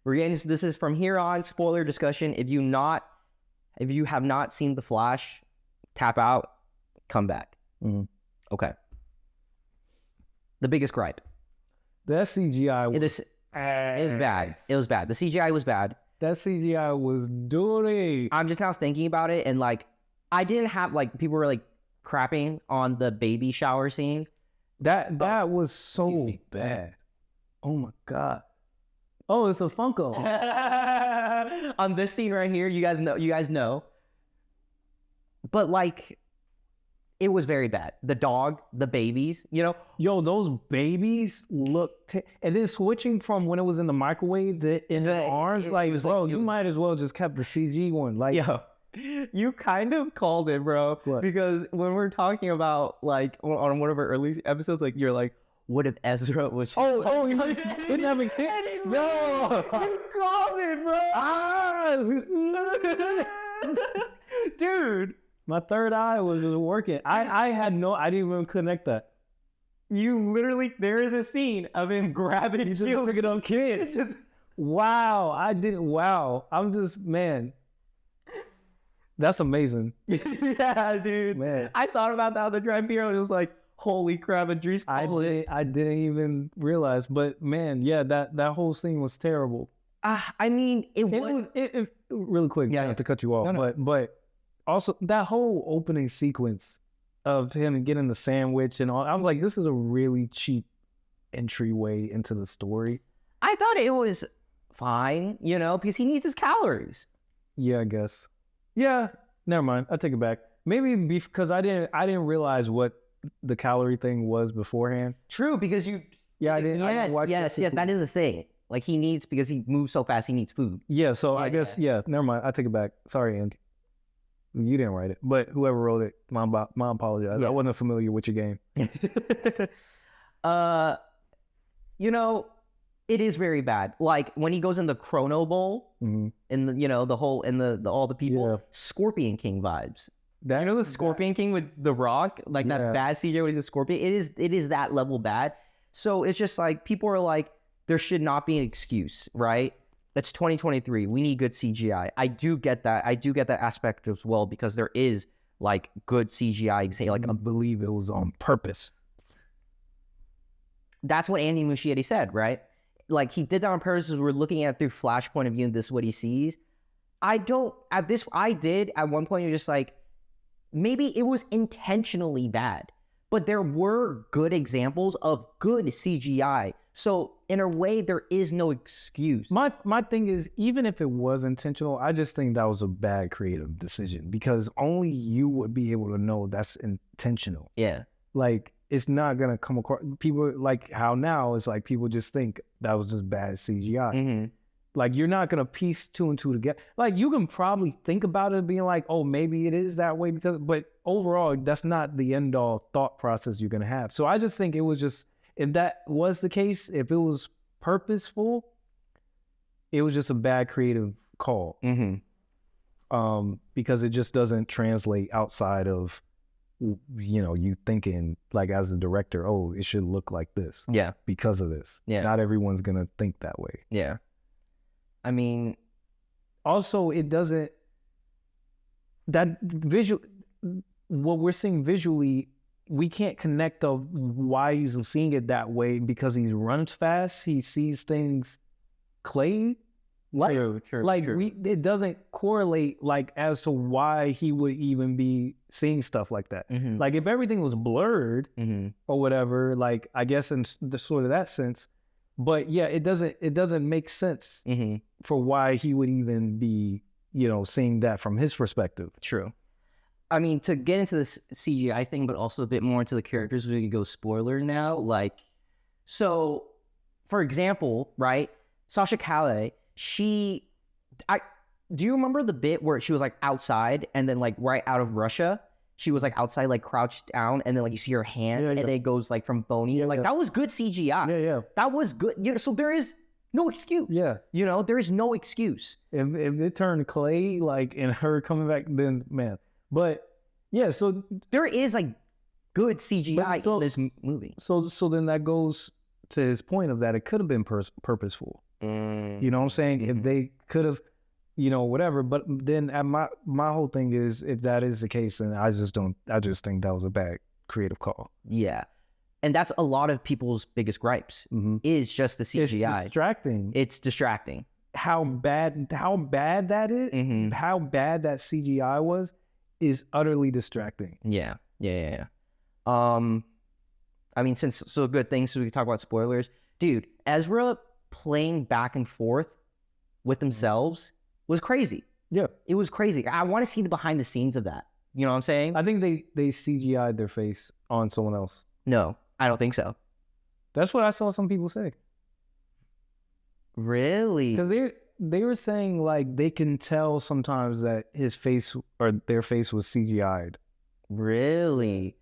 We're getting into, this is from here on spoiler discussion. If you have not seen The Flash, tap out, come back. Mm-hmm. Okay. The biggest gripe. That CGI It was bad. It was bad. The CGI was bad. That CGI was dirty. I'm just now thinking about it, and like, I didn't have like people were like crapping on the baby shower scene. That was so bad. Oh my God. Oh, it's a Funko. On this scene right here, you guys know. But like, it was very bad. The dog, the babies, you know. Yo, those babies look, and then switching from when it was in the microwave to in the arms, like, bro, you might as well just kept the CG one. Like, yo, you kind of called it, bro. What? Because when we're talking about like on one of our early episodes, like you're like, what if Ezra was? Oh, you didn't have a kid? No, you called it, bro. Dude. My third eye was working. I didn't even connect that. You literally, there is a scene of him grabbing You just picking up kids. Wow, I'm just, man. That's amazing. Yeah, dude. Man. I thought about that on the drive here. I was like, holy crap, Idriys. I didn't even realize. But man, yeah, that whole scene was terrible. I mean, it was really quick, yeah, not to cut you off, no. but also, that whole opening sequence of him getting the sandwich and all, I was like, this is a really cheap entryway into the story. I thought it was fine, you know, because he needs his calories. Yeah, I guess. Yeah, never mind. I take it back. Maybe because I didn't realize what the calorie thing was beforehand. True, because you. Yeah, I didn't watch yes, that is a thing. Like he needs, because he moves so fast, he needs food. Yeah, so I guess, never mind. I take it back. Sorry, Andy. You didn't write it, but whoever wrote it, my apologize. Yeah. I wasn't familiar with your game. You know, it is very bad. Like when he goes in the Chrono Bowl, in the the whole and the all the people, Yeah. Scorpion King vibes. That, You know the Scorpion King with The Rock, like that bad CGI with the Scorpion. It is that level bad. So it's just like people are like, there should not be an excuse, right? It's 2023. We need good CGI. I do get that. I do get that aspect as well because there is like good CGI. Say like I believe it was on purpose. That's what Andy Muschietti said, right? Like he did that on purpose. We're looking at it through Flash point of view, and this is what he sees. I did at one point. You're just like, maybe it was intentionally bad, but there were good examples of good CGI. So in a way, there is no excuse. My thing is, even if it was intentional, I just think that was a bad creative decision because only you would be able to know that's intentional. Yeah. Like, it's not going to come across. People, like how now it's like people just think that was just bad CGI. Mm-hmm. Like, you're not going to piece two and two together. Like, you can probably think about it being like, oh, maybe it is that way but overall, that's not the end all thought process you're going to have. So I just think it was just, if that was the case, if it was purposeful, it was just a bad creative call. Mm-hmm. Because it just doesn't translate outside of, you thinking like as a director, oh, it should look like this. Yeah. Because of this. Yeah. Not everyone's going to think that way. Yeah. I mean, also it doesn't, that visual, what we're seeing visually, we can't connect of why he's seeing it that way because he runs fast. He sees things clay. true. It doesn't correlate like as to why he would even be seeing stuff like that. Mm-hmm. Like if everything was blurred or whatever, like I guess in the sort of that sense, but yeah, it doesn't make sense for why he would even be, seeing that from his perspective. True. I mean, to get into this CGI thing, but also a bit more into the characters, we can go spoiler now. Like, so, for example, right, Sasha Calle, do you remember the bit where she was like outside and then like right out of Russia, she was like outside, like crouched down, and then like you see her hand, and then it goes like from bony, that was good CGI. Yeah. That was good. So there is no excuse. Yeah. There is no excuse. If it turned clay, like, and her coming back, then man. But yeah, so there is like good CGI in this movie. So then that goes to his point of that it could have been purposeful. You know what I'm saying? If they could have, whatever. But then my whole thing is, if that is the case, then I just think that was a bad creative call. Yeah. And that's a lot of people's biggest gripes is just the CGI. It's distracting. How bad that is, how bad that CGI was, is utterly distracting. Yeah. I mean, so good things, so we can talk about spoilers. Dude, Ezra playing back and forth with themselves was crazy. Yeah. It was crazy. I want to see the behind the scenes of that. You know what I'm saying? I think they CGI'd their face on someone else. No, I don't think so. That's what I saw some people say. Really? Because they were saying like they can tell sometimes that his face or their face was CGI'd. Really?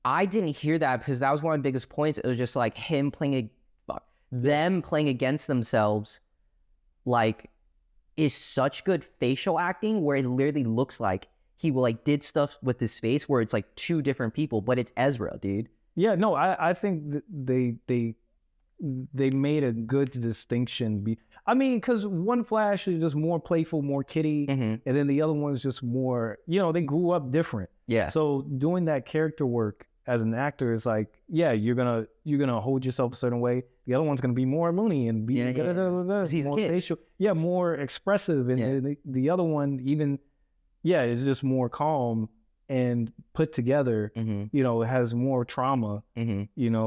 I didn't hear that because that was one of the biggest points. It was just like them playing against themselves, like, is such good facial acting where it literally looks like he did stuff with his face where it's like two different people, but it's Ezra, dude. Yeah, no, I think that they made a good distinction. Because one Flash is just more playful, more kiddie, and then the other one's just more, they grew up different. Yeah. So doing that character work as an actor is like, yeah, you're gonna hold yourself a certain way. The other one's gonna be more loony and be he's more a kid. facial, more expressive, and the other one even, is just more calm and put together. It has more trauma.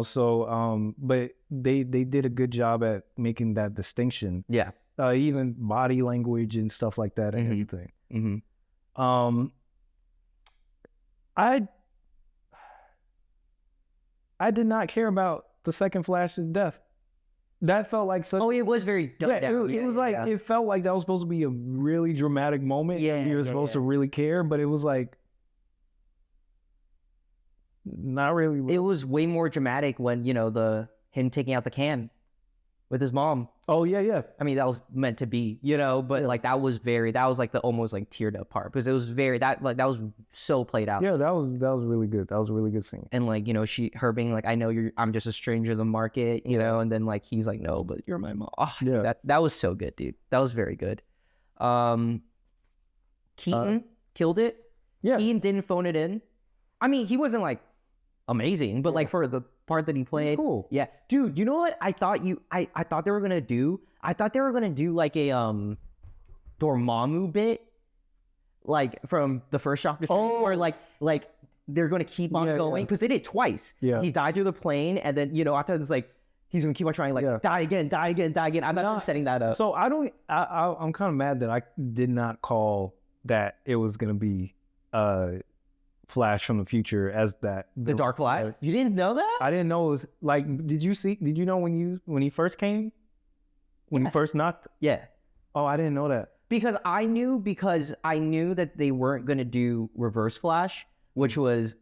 So but they did a good job at making that distinction. Yeah. Even body language and stuff like that and everything. I did not care about the second Flash's death. that felt like such. Oh, it was very Yeah, it was like it felt like that was supposed to be a really dramatic moment. Yeah, you were supposed to really care, but it was like not really. It was way more dramatic when him taking out the can with his mom. Oh yeah. I mean, that was meant to be, but like that was like the almost like teared up part because it was very that was so played out. Yeah, that was really good. That was a really good scene. And like her being like, I know I'm just a stranger to the market, and then like he's like, no, but you're my mom. Oh, yeah, that was so good, dude. That was very good. Keaton killed it. Yeah, Keaton didn't phone it in. I mean, he wasn't like amazing, but like for the part that he played, cool. Yeah, dude. You know what? I thought they were gonna do. I thought they were gonna do like a Dormammu bit, like from the first Doctor Strange, where like they're gonna keep on going because they did it twice. Yeah, he died through the plane, and then I thought it was like he's gonna keep on trying like die again. I'm not setting that up. So I'm kind of mad that I did not call that it was gonna be Flash from the future as that the Dark Flash. You didn't know that? I didn't know it was like. Did you know when he first came? When he first knocked? Yeah. Oh, I didn't know that. Because I knew that they weren't gonna do Reverse Flash, which was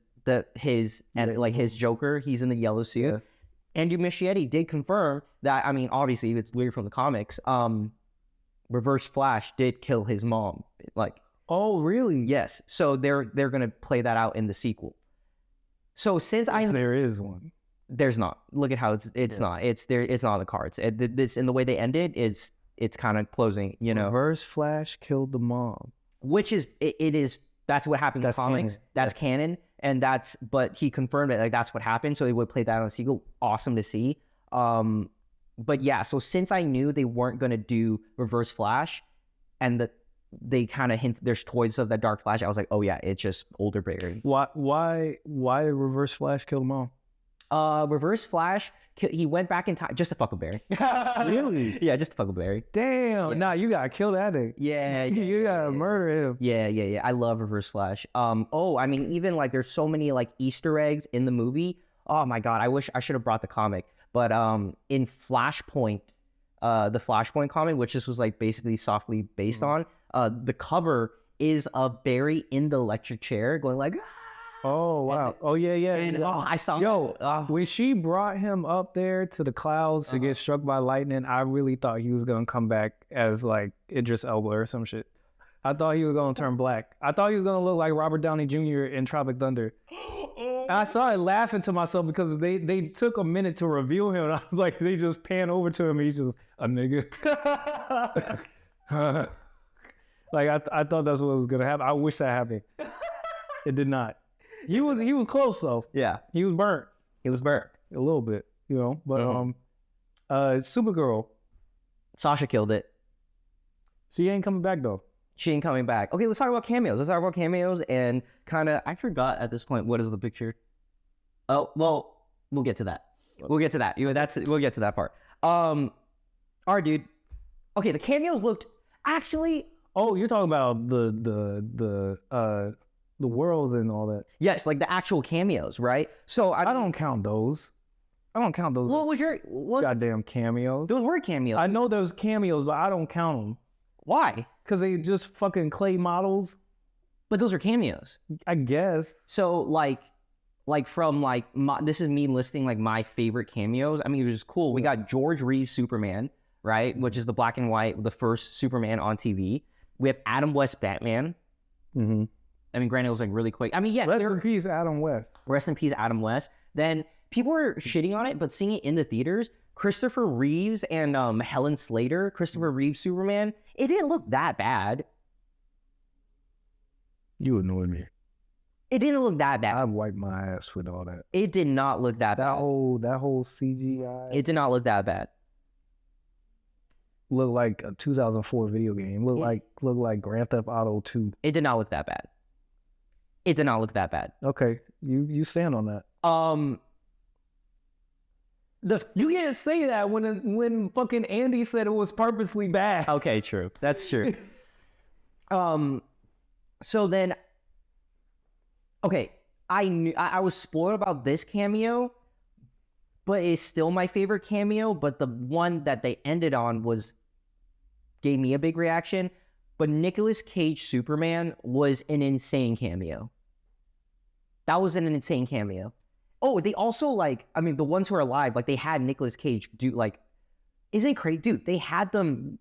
his Joker. He's in the yellow suit. Yeah. Andrew Muschietti did confirm that. I mean, obviously it's weird from the comics. Reverse Flash did kill his mom. Like. Oh, really? Yes. So they're gonna play that out in the sequel. So since there is one. There's not. Look at how it's not. It's there. It's not on the cards. This and the way they end it is it's kind of closing. Reverse Flash killed the mom. Which is it is. That's what happened in the comics. Canon. That's canon, and but he confirmed it. Like that's what happened. So they would play that on the sequel. Awesome to see. But yeah. So since I knew they weren't gonna do Reverse Flash, and they kind of hint there's toys of that Dark Flash, I was like, oh yeah, it's just older Barry. Why Reverse Flash killed mom? Reverse Flash, he went back in time just to fuck with Barry. Really? Yeah, just to fuck with Barry. Damn. Yeah. Nah, you gotta kill that nigga. Yeah. You gotta murder him. Yeah. I love Reverse Flash. I mean, even like there's so many like Easter eggs in the movie. Oh my god, I wish I should have brought the comic. But in Flashpoint, the Flashpoint comic, which this was like basically softly based on. The cover is of Barry in the electric chair going like, oh wow, and I saw when she brought him up there to the clouds to get struck by lightning, I really thought he was gonna come back as like Idris Elba or some shit. I thought he was gonna turn black. I thought he was gonna look like Robert Downey Jr. in Tropic Thunder. I started laughing to myself because they took a minute to reveal him, and I was like, they just pan over to him, and he's just a nigga. Like I thought that's what was gonna happen. I wish that happened. It did not. He was close though. Yeah. He was burnt. He was burnt a little bit, But Supergirl. Sasha killed it. She ain't coming back though. She ain't coming back. Okay, let's talk about cameos. And kind of I forgot at this point what is the picture. Oh well, we'll get to that. We'll get to that. We'll get to that part. All right, dude. Okay, the cameos looked actually. Oh, you're talking about the worlds and all that. Yes, like the actual cameos, right? So I don't count those. What was your goddamn cameos? Those were cameos. I know those cameos, but I don't count them. Why? Because they just fucking clay models. But those are cameos, I guess. So like from this is me listing like my favorite cameos. I mean, it was cool. We got George Reeves Superman, right? Which is the black and white, the first Superman on TV. We have Adam West Batman. Mm-hmm. I mean, granted, it was like really quick. I mean, yeah. Rest in peace, Adam West. Rest in peace, Adam West. Then people were shitting on it, but seeing it in the theaters, Christopher Reeves and Helen Slater, Christopher Reeves Superman, it didn't look that bad. You annoy me. It didn't look that bad. I'd wipe my ass with all that. It did not look that bad. That whole CGI. It did not look that bad. Looked like a 2004 video game. Looked like Grand Theft Auto 2. It did not look that bad. It did not look that bad. Okay, you stand on that. You can't say that when fucking Andy said it was purposely bad. Okay, true. That's true. So then, okay, I was spoiled about this cameo but it's still my favorite cameo. But the one that they ended on gave me a big reaction. But Nicolas Cage Superman was an insane cameo. That was an insane cameo. Oh, they also like, I mean, the ones who are alive, like they had Nicolas Cage do like, isn't it crazy? Dude, they had them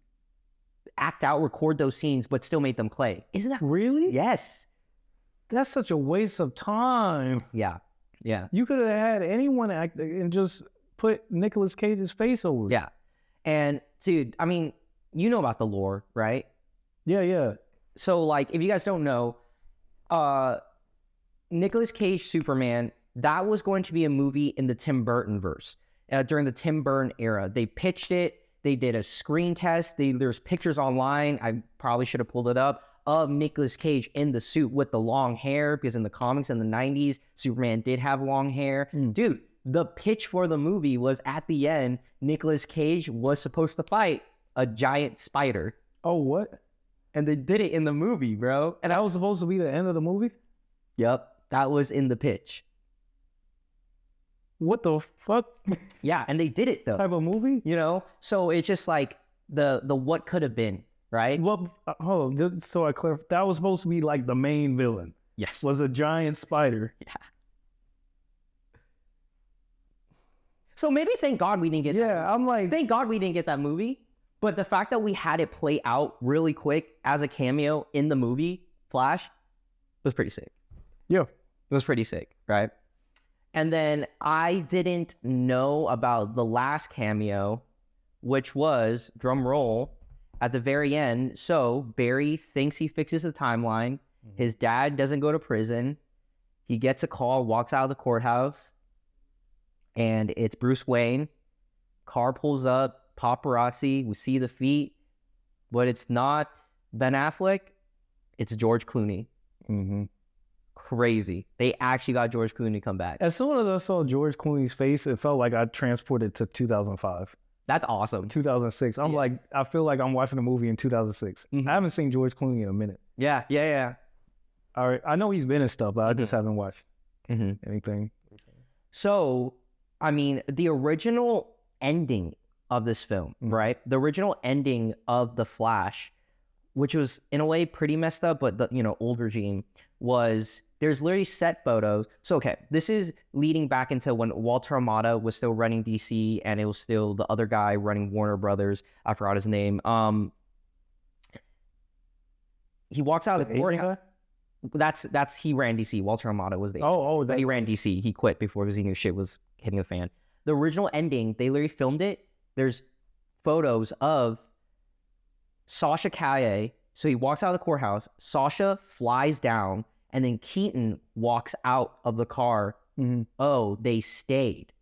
act out, record those scenes, but still made them clay. Isn't that Really? Yes. That's such a waste of time. Yeah. Yeah. You could have had anyone act and just put Nicolas Cage's face over it. Yeah. And dude, I mean, you know about the lore, right? Yeah. So like, if you guys don't know, Nicolas Cage Superman, that was going to be a movie in the Tim Burton verse during the Tim Burton era. They pitched it. They did a screen test. There's pictures online. I probably should have pulled it up of Nicolas Cage in the suit with the long hair, because in the comics in the 90s, Superman did have long hair. Dude, the pitch for the movie was at the end, Nicolas Cage was supposed to fight a giant spider. Oh, what? And they did it in the movie, bro. And that was supposed to be the end of the movie? Yep, that was in the pitch. What the fuck? Yeah, and they did it though. Type of movie? You know? So it's just like the what could have been, right? Well, hold on, just so I clarify, that was supposed to be like the main villain. Yes. Was a giant spider. Yeah. So maybe thank God we didn't get that movie. I'm like, Thank God we didn't get that movie. But the fact that we had it play out really quick as a cameo in the movie, Flash, was pretty sick. yeah. It was pretty sick, right? And then I didn't know about the last cameo, which was, drum roll, at the very end. So Barry thinks he fixes the timeline. His dad doesn't go to prison. He gets a call, walks out of the courthouse, and it's Bruce Wayne. Car pulls up, paparazzi, we see the feet, but it's not Ben Affleck, it's George Clooney. Mm-hmm. Crazy. They actually got George Clooney to come back. As soon as I saw George Clooney's face, it felt like I transported to 2005, That's awesome. 2006. I'm like, I feel like I'm watching a movie in 2006. Mhm. I haven't seen George Clooney in a minute. Yeah. All right, I know he's been in stuff, but I just haven't watched Mm-hmm. anything. So, I mean, the original ending of this film, right? The original ending of The Flash, which was in a way pretty messed up, but the old regime was, there's literally set photos. So, okay, this is leading back into when Walter Amada was still running DC, and it was still the other guy running Warner Brothers. I forgot his name. He walks out of the courthouse. That's he ran DC. Walter Amada was the but he ran DC. He quit before because he knew shit was hitting the fan. The original ending, they literally filmed it. There's photos of Sasha Calle. So he walks out of the courthouse. Sasha flies down, and then Keaton walks out of the car. Mhm. Oh, they stayed.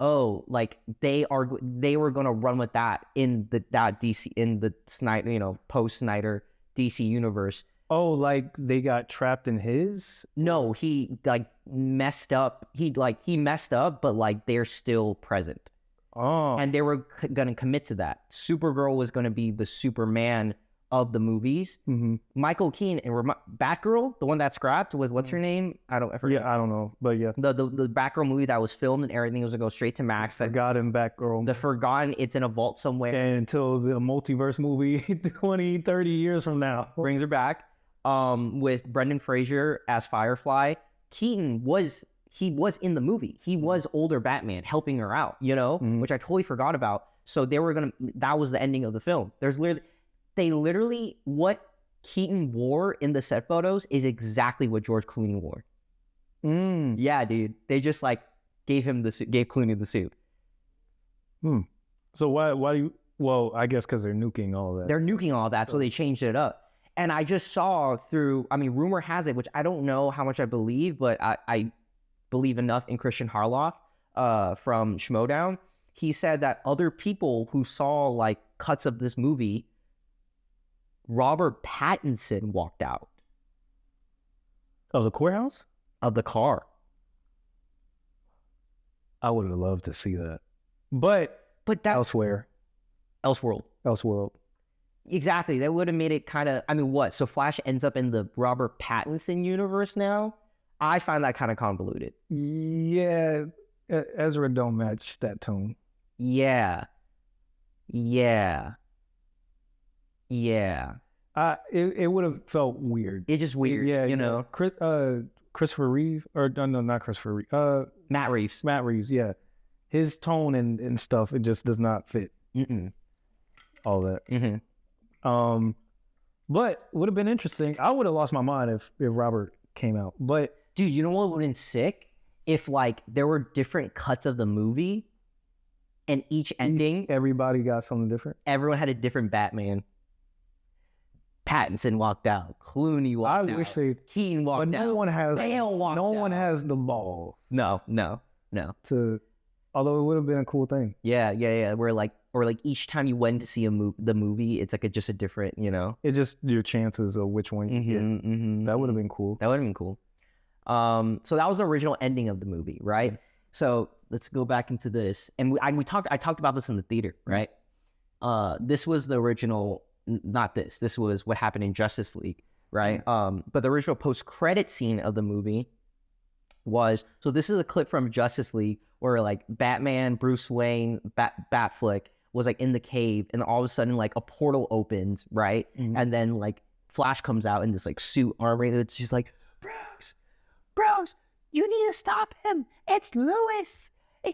Oh, like they were gonna run with that in that DC, in the Snyder, post Snyder DC universe. Oh, like they got trapped in his? No, he like messed up. He messed up, but like they're still present. Oh. And they were gonna commit to that. Supergirl was gonna be the Superman of the movies. Mm-hmm. Michael Keaton and Batgirl, the one that scrapped with what's her name? I forget. Yeah, I don't know, but yeah. The Batgirl movie that was filmed and everything was gonna go straight to Max. Forgotten Batgirl. The Forgotten, it's in a vault somewhere. And until the multiverse movie 20, 30 years from now. Brings her back. With Brendan Fraser as Firefly. Keaton was in the movie. He was older Batman helping her out, which I totally forgot about. So that was the ending of the film. They literally, what Keaton wore in the set photos is exactly what George Clooney wore. Yeah, dude. They just gave Clooney the suit. So why do you, well, I guess because they're nuking all that. They're nuking all that, so they changed it up. And I just saw rumor has it, which I don't know how much I believe, but I believe enough in Christian Harloff from Schmodown. He said that other people who saw cuts of this movie, Robert Pattinson walked out Of the courthouse? of the car. I would have loved to see that. But that's elsewhere. Elseworld. Exactly. That would have made it kind of, what? So Flash ends up in the Robert Pattinson universe now? I find that kind of convoluted. Yeah. Ezra don't match that tone. Yeah. Yeah. Yeah. It would have felt weird. It's just weird, Yeah, you know. Christopher Reeve, or no, not Christopher Reeve. Matt Reeves. Matt Reeves, yeah. His tone and stuff, it just does not fit all that. Mm-hmm. But would have been interesting. I would have lost my mind if Robert came out. But dude, you know what would have been sick? If like there were different cuts of the movie and each ending, everybody got something different. Everyone had a different Batman. Pattinson walked out. Clooney walked out. I wish they. Keaton walked out. But no one has. Bale walked out. No one has the ball. No. Although it would have been a cool thing. Yeah. Where like, or like each time you went to see the movie, it's like just a different, you know. It just your chances of which one you get. That would have been cool. That would have been cool. So that was the original ending of the movie, right? So let's go back into this, and I talked about this in the theater, right? This was the original. Not this. This was what happened in Justice League, right? But the original post-credit scene of the movie was, so this is a clip from Justice League where like Batman, Bruce Wayne, Batfleck was like in the cave, and all of a sudden like a portal opens, right? And then like Flash comes out in this like suit, armor, and it's just like, Bruce, you need to stop him. It's Lewis.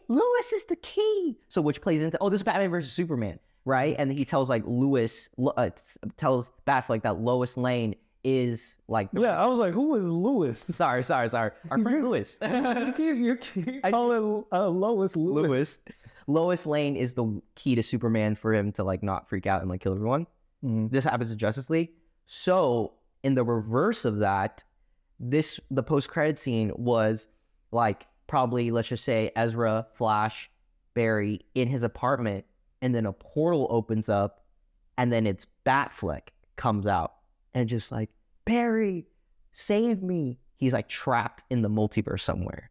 Lewis is the key. So which plays into, this is Batman versus Superman. Right, and he tells like tells Batfleck that Lois Lane is like. I was like, who is Lewis? Sorry, our friend Lewis. You call it Lois Lewis. Lois Lane is the key to Superman for him to like not freak out and like kill everyone. This happens in Justice League. So in the reverse of that, the post-credit scene was like probably, let's just say, Ezra, Flash, Barry in his apartment. And then a portal opens up, and then it's Batfleck comes out and just like, Barry, save me. He's like trapped in the multiverse somewhere.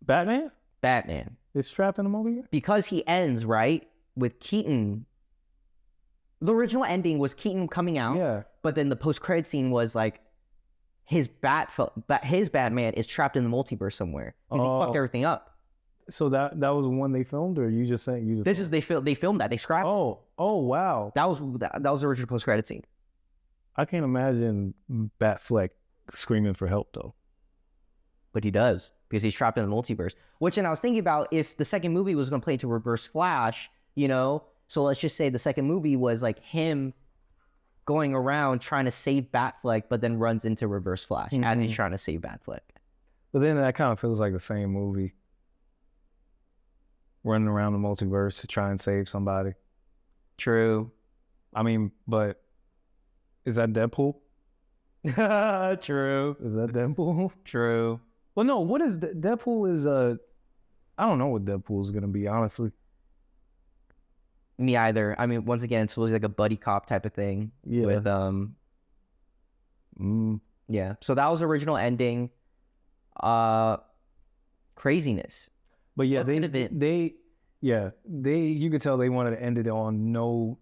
Batman is trapped in the multiverse? Because he ends, right, with Keaton. The original ending was Keaton coming out. Yeah. But then the post-credit scene was like, his Batman is trapped in the multiverse somewhere. Because he fucked everything up. So that was one they filmed, or you just saying they filmed that. They scrapped it. Oh wow. That was the original post-credit scene. I can't imagine Batfleck screaming for help though. But he does, because he's trapped in the multiverse. Which, and I was thinking about if the second movie was going to play into Reverse Flash, you know, so let's just say the second movie was like him going around trying to save Batfleck, but then runs into Reverse Flash as he's trying to save Batfleck. But then that kind of feels like the same movie. Running around the multiverse to try and save somebody. True. I mean, but is that Deadpool? True. Is that Deadpool? True. Well, no. What is Deadpool? Is I don't know what Deadpool is gonna be, honestly. Me either. I mean, once again, it's supposed to be like a buddy cop type of thing. Yeah. With Yeah. So that was the original ending. Craziness. But yeah, you could tell they wanted to end it on no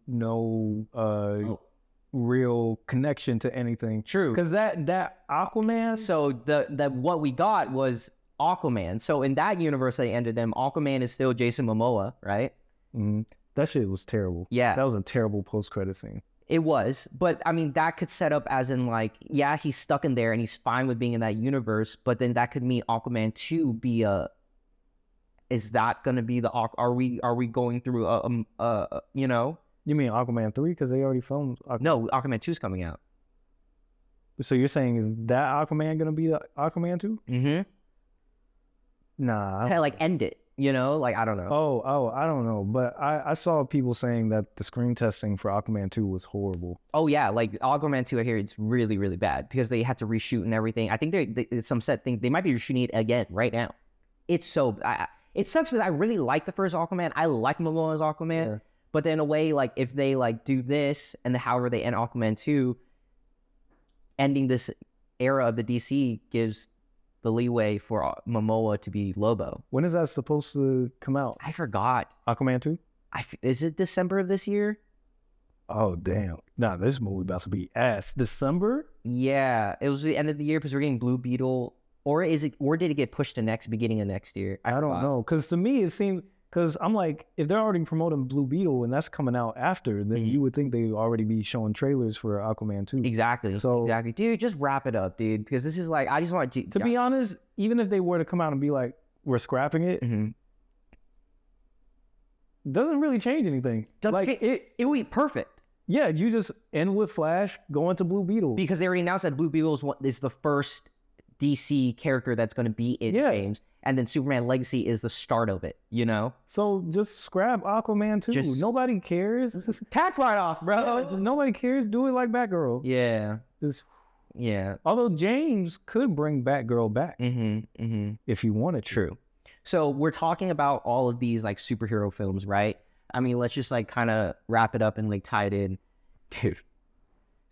real connection to anything. True. Because that Aquaman. So the what we got was Aquaman. So in that universe they ended them, Aquaman is still Jason Momoa, right? That shit was terrible. Yeah. That was a terrible post-credit scene. It was, but I mean, that could set up as in like, yeah, he's stuck in there and he's fine with being in that universe, but then that could mean Aquaman 2 be is that going to be are we going through you know? You mean Aquaman 3? Because they already filmed No, Aquaman 2 is coming out. So you're saying, is that Aquaman going to be the Aquaman 2? Mm-hmm. Nah. Kind of like end it, you know? Like, I don't know. Oh, I don't know. But I saw people saying that the screen testing for Aquaman 2 was horrible. Oh, yeah. Like, Aquaman 2, I hear it's really, really bad because they had to reshoot and everything. I think some set think they might be reshooting it again right now. It's so... it sucks because I really like the first Aquaman. I like Momoa's Aquaman. Yeah. But then in a way, like, if they, like, do this and however they end Aquaman 2, ending this era of the DC gives the leeway for Momoa to be Lobo. When is that supposed to come out? I forgot. Aquaman 2? Is it December of this year? Oh, damn. Nah, this movie about to be ass. December? Yeah. It was the end of the year because we're getting Blue Beetle Or did it get pushed to beginning of next year? I don't know. Because to me, it seemed, because I'm like, if they're already promoting Blue Beetle and that's coming out after, then you would think they'd already be showing trailers for Aquaman 2. Exactly. So, exactly. Dude, just wrap it up, dude. Because this is like, I just want to be honest, even if they were to come out and be like, we're scrapping it, doesn't really change anything. It would be perfect. Yeah, you just end with Flash, go into Blue Beetle. Because they already announced that Blue Beetle is the first DC character that's going to be in James. And then Superman Legacy is the start of it, you know? So just scrap Aquaman 2. Nobody cares. Tax write-off, bro. Nobody cares. Do it like Batgirl. Yeah. Although James could bring Batgirl back if he wanted to. True. So we're talking about all of these like superhero films, right? I mean, let's just like kind of wrap it up and like tie it in. Dude,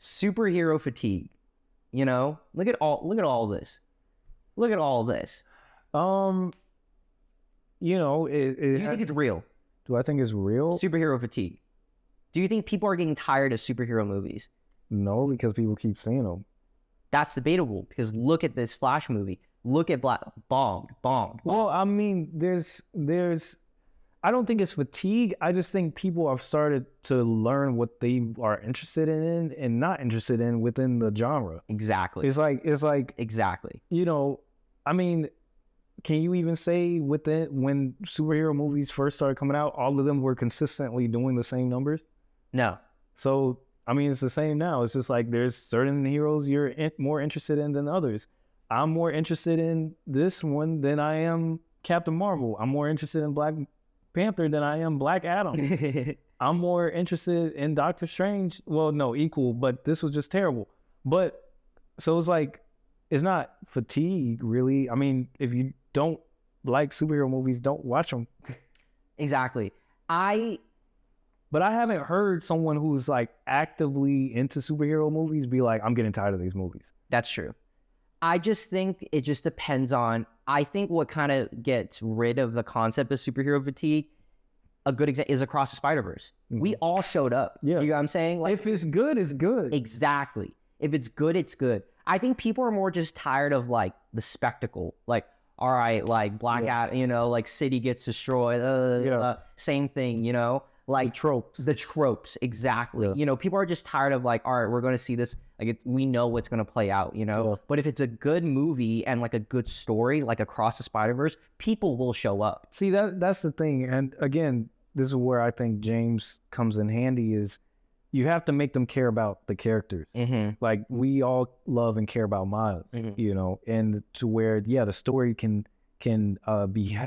superhero fatigue. You know, look at all this. Look at all this. You know, do you think it's real? Do I think it's real? Superhero fatigue. Do you think people are getting tired of superhero movies? No, because people keep seeing them. That's debatable because look at this Flash movie. Look at bombed. Well, I mean, there's. I don't think it's fatigue. I just think people have started to learn what they are interested in and not interested in within the genre. Exactly. It's like exactly. You know, I mean, can you even say when superhero movies first started coming out, all of them were consistently doing the same numbers? No. So I mean, it's the same now. It's just like there's certain heroes you're more interested in than others. I'm more interested in this one than I am Captain Marvel. I'm more interested in Black Panther than I am Black Adam. I'm more interested in Doctor Strange. Well, no, equal, but this was just terrible. But so it's like, it's not fatigue, really. I mean, if you don't like superhero movies, don't watch them. Exactly. But I haven't heard someone who's like actively into superhero movies be like, I'm getting tired of these movies. That's true. I just think it just depends on, I think what kind of gets rid of the concept of superhero fatigue, a good example is Across the Spider-Verse. We all showed up. Yeah. You know what I'm saying? Like, if it's good, it's good. Exactly. If it's good, it's good. I think people are more just tired of like the spectacle. Like, all right, like Blackout, you know, like city gets destroyed. Same thing, you know? Like the tropes, exactly. You know, people are just tired of like, all right, we're going to see this. Like, we know what's going to play out, you know? But if it's a good movie and like a good story, like Across the Spider-Verse, people will show up. See, that's the thing. And again, this is where I think James comes in handy is you have to make them care about the characters. Like, we all love and care about Miles, you know, and to where, the story can be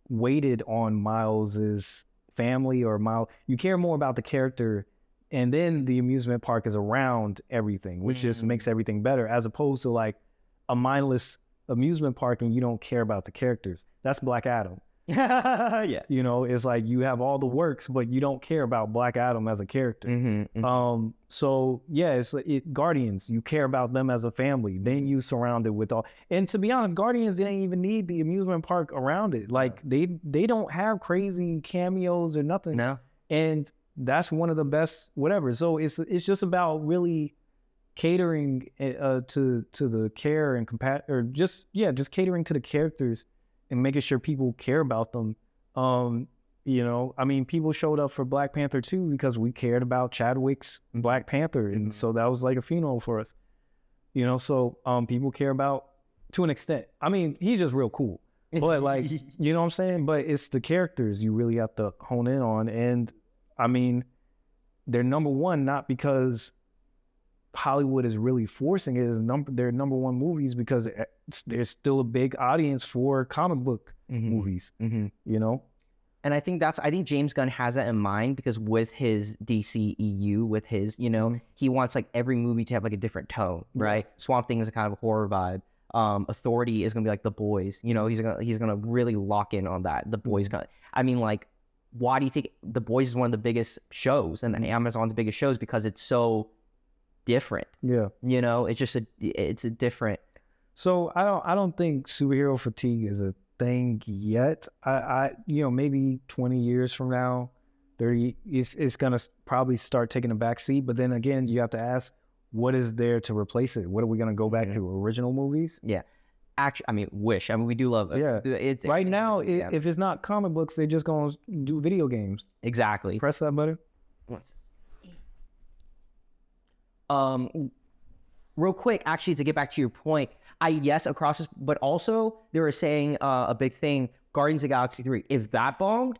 weighted on Miles's family or Miles. You care more about the character, and then the amusement park is around everything, which just makes everything better, as opposed to like a mindless amusement park and you don't care about the characters. That's Black Adam. You know, it's like you have all the works, but you don't care about Black Adam as a character. So it's Guardians, you care about them as a family. Then you surround it with all, and to be honest, Guardians didn't even need the amusement park around it. Like they don't have crazy cameos or nothing. No. And that's one of the best whatever. So it's just about really catering to the care and just catering to the characters and making sure people care about them. You know, I mean, people showed up for Black Panther 2 because we cared about Chadwick's Black Panther. And so that was like a funeral for us. You know, so people care about, to an extent. I mean, he's just real cool. But like, you know what I'm saying? But it's the characters you really have to hone in on. And I mean, they're number one, not because Hollywood is really forcing it. They're number one movies because there's still a big audience for comic book movies, you know? And I think James Gunn has that in mind because with his DCEU, with his, you know, he wants like every movie to have like a different tone, right? Swamp Thing is a kind of a horror vibe. Authority is gonna be like The Boys, you know, he's gonna really lock in on that. The Boys I mean, like, why do you think The Boys is one of the biggest shows and Amazon's biggest shows? Because it's so different. You know, it's a different. So I don't think superhero fatigue is a thing yet. I you know, maybe 20 years from now, 30, it's gonna probably start taking a back seat. But then again, you have to ask, what is there to replace it? What are we gonna go back to? Original movies? Yeah. actually, I mean, wish. I mean, we do love it. Yeah. It's Right now, yeah. if it's not comic books, they're just gonna do video games. Exactly. Press that button. Real quick, actually, to get back to your point, yes, across this, but also they were saying a big thing, Guardians of the Galaxy 3. If that bombed,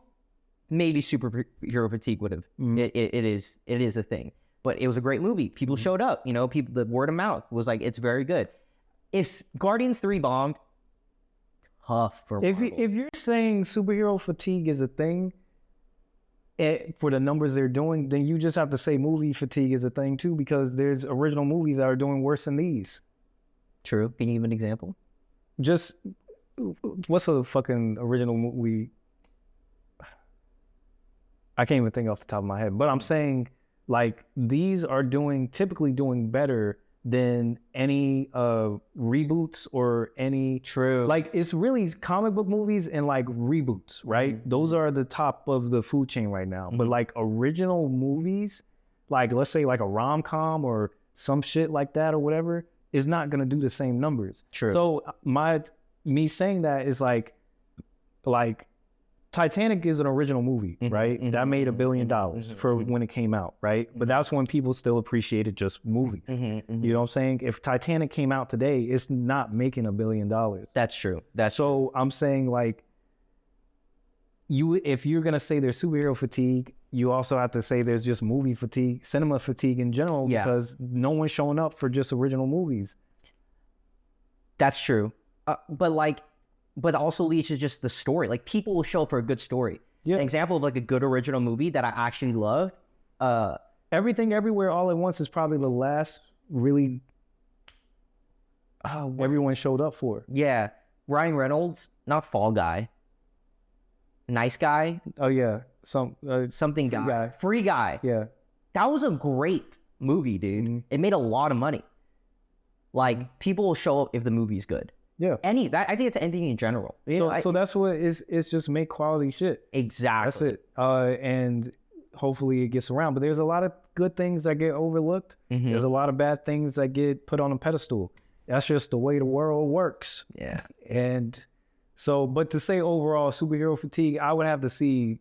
maybe superhero fatigue would have. It is a thing. But it was a great movie. People showed up. You know, people, the word of mouth was like, it's very good. If Guardians 3 bombed, tough for Marvel. If you're saying superhero fatigue is a thing for the numbers they're doing, then you just have to say movie fatigue is a thing too, because there's original movies that are doing worse than these. True. Can you give an example? Just what's a fucking original movie? I can't even think off the top of my head, but I'm saying like these are typically doing better than any reboots or any like it's really comic book movies and like reboots, right? Those are the top of the food chain right now. But like original movies, like let's say like a rom-com or some shit like that or whatever, is not gonna do the same numbers. True. So me saying that is like Titanic is an original movie, right? That made $1 billion for when it came out, right? But that's when people still appreciated just movies. You know what I'm saying? If Titanic came out today, it's not making $1 billion. That's true. So I'm saying like, if you're gonna say there's superhero fatigue, you also have to say there's just movie fatigue, cinema fatigue in general, because no one's showing up for just original movies. That's true. But also leads to just the story. Like people will show up for a good story. Yeah. An example of like a good original movie that I actually love. Everything Everywhere All at Once is probably the last really everyone showed up for. Yeah. Ryan Reynolds, not Fall Guy. Nice Guy. Oh yeah. Something guy. Free Guy. Yeah. That was a great movie, dude. It made a lot of money. Like people will show up if the movie's good. Yeah. I think it's anything in general. So that's what it's just make quality shit. Exactly. That's it. And hopefully it gets around. But there's a lot of good things that get overlooked. There's a lot of bad things that get put on a pedestal. That's just the way the world works. Yeah. And so, but to say overall superhero fatigue, I would have to see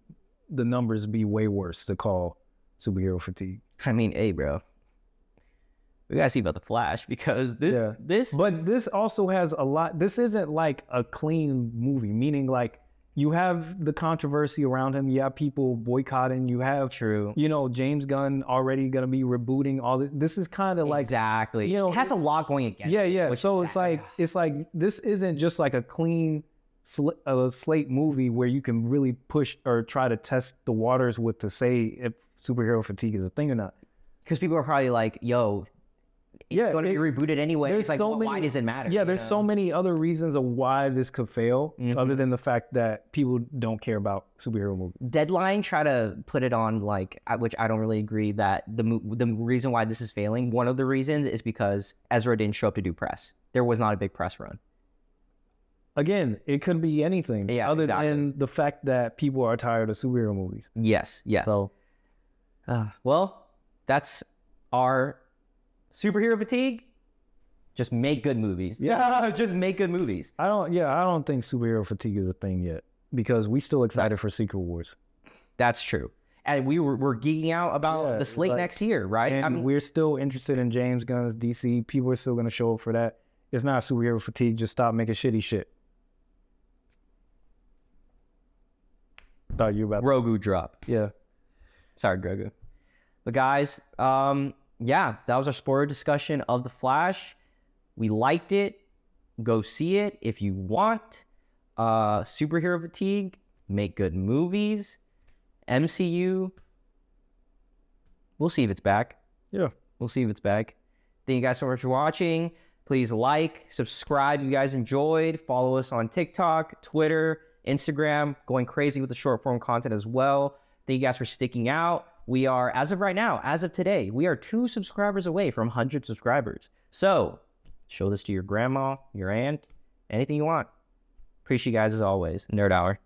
the numbers be way worse to call superhero fatigue. I mean, hey, bro. We gotta see about the Flash because this. But this also has a lot. This isn't like a clean movie, meaning like you have the controversy around him. You have people boycotting. You have James Gunn already gonna be rebooting all this. This is kind of like exactly. It has a lot going against. Yeah. So it's like this isn't just like a clean slate movie where you can really push or try to test the waters with to say if superhero fatigue is a thing or not. Because people are probably like, yo. It's going to be rebooted anyway. It's like, why does it matter? Yeah, there's so many other reasons of why this could fail, other than the fact that people don't care about superhero movies. Deadline try to put it on which I don't really agree that the reason why this is failing, one of the reasons is because Ezra didn't show up to do press. There was not a big press run. Again, it could be anything other than the fact that people are tired of superhero movies. Yes. So, well, that's our superhero fatigue. Just make good movies. Yeah, just make good movies. I don't think superhero fatigue is a thing yet because we still excited for Secret Wars. That's true. And we're geeking out about the slate next year, right? And we're still interested in James Gunn's DC. People are still going to show up for that. It's not superhero fatigue. Just stop making shitty shit. Thought you were about Grogu drop. Yeah. Sorry, Grogu. But guys, that was our spoiler discussion of The Flash. We liked it. Go see it if you want. Superhero fatigue. Make good movies. MCU. We'll see if it's back. Yeah. We'll see if it's back. Thank you guys so much for watching. Please like, subscribe if you guys enjoyed. Follow us on TikTok, Twitter, Instagram. Going crazy with the short form content as well. Thank you guys for sticking out. We are, as of right now, as of today, we are 2 subscribers away from 100 subscribers. So, show this to your grandma, your aunt, anything you want. Appreciate you guys as always. Nerd Hour.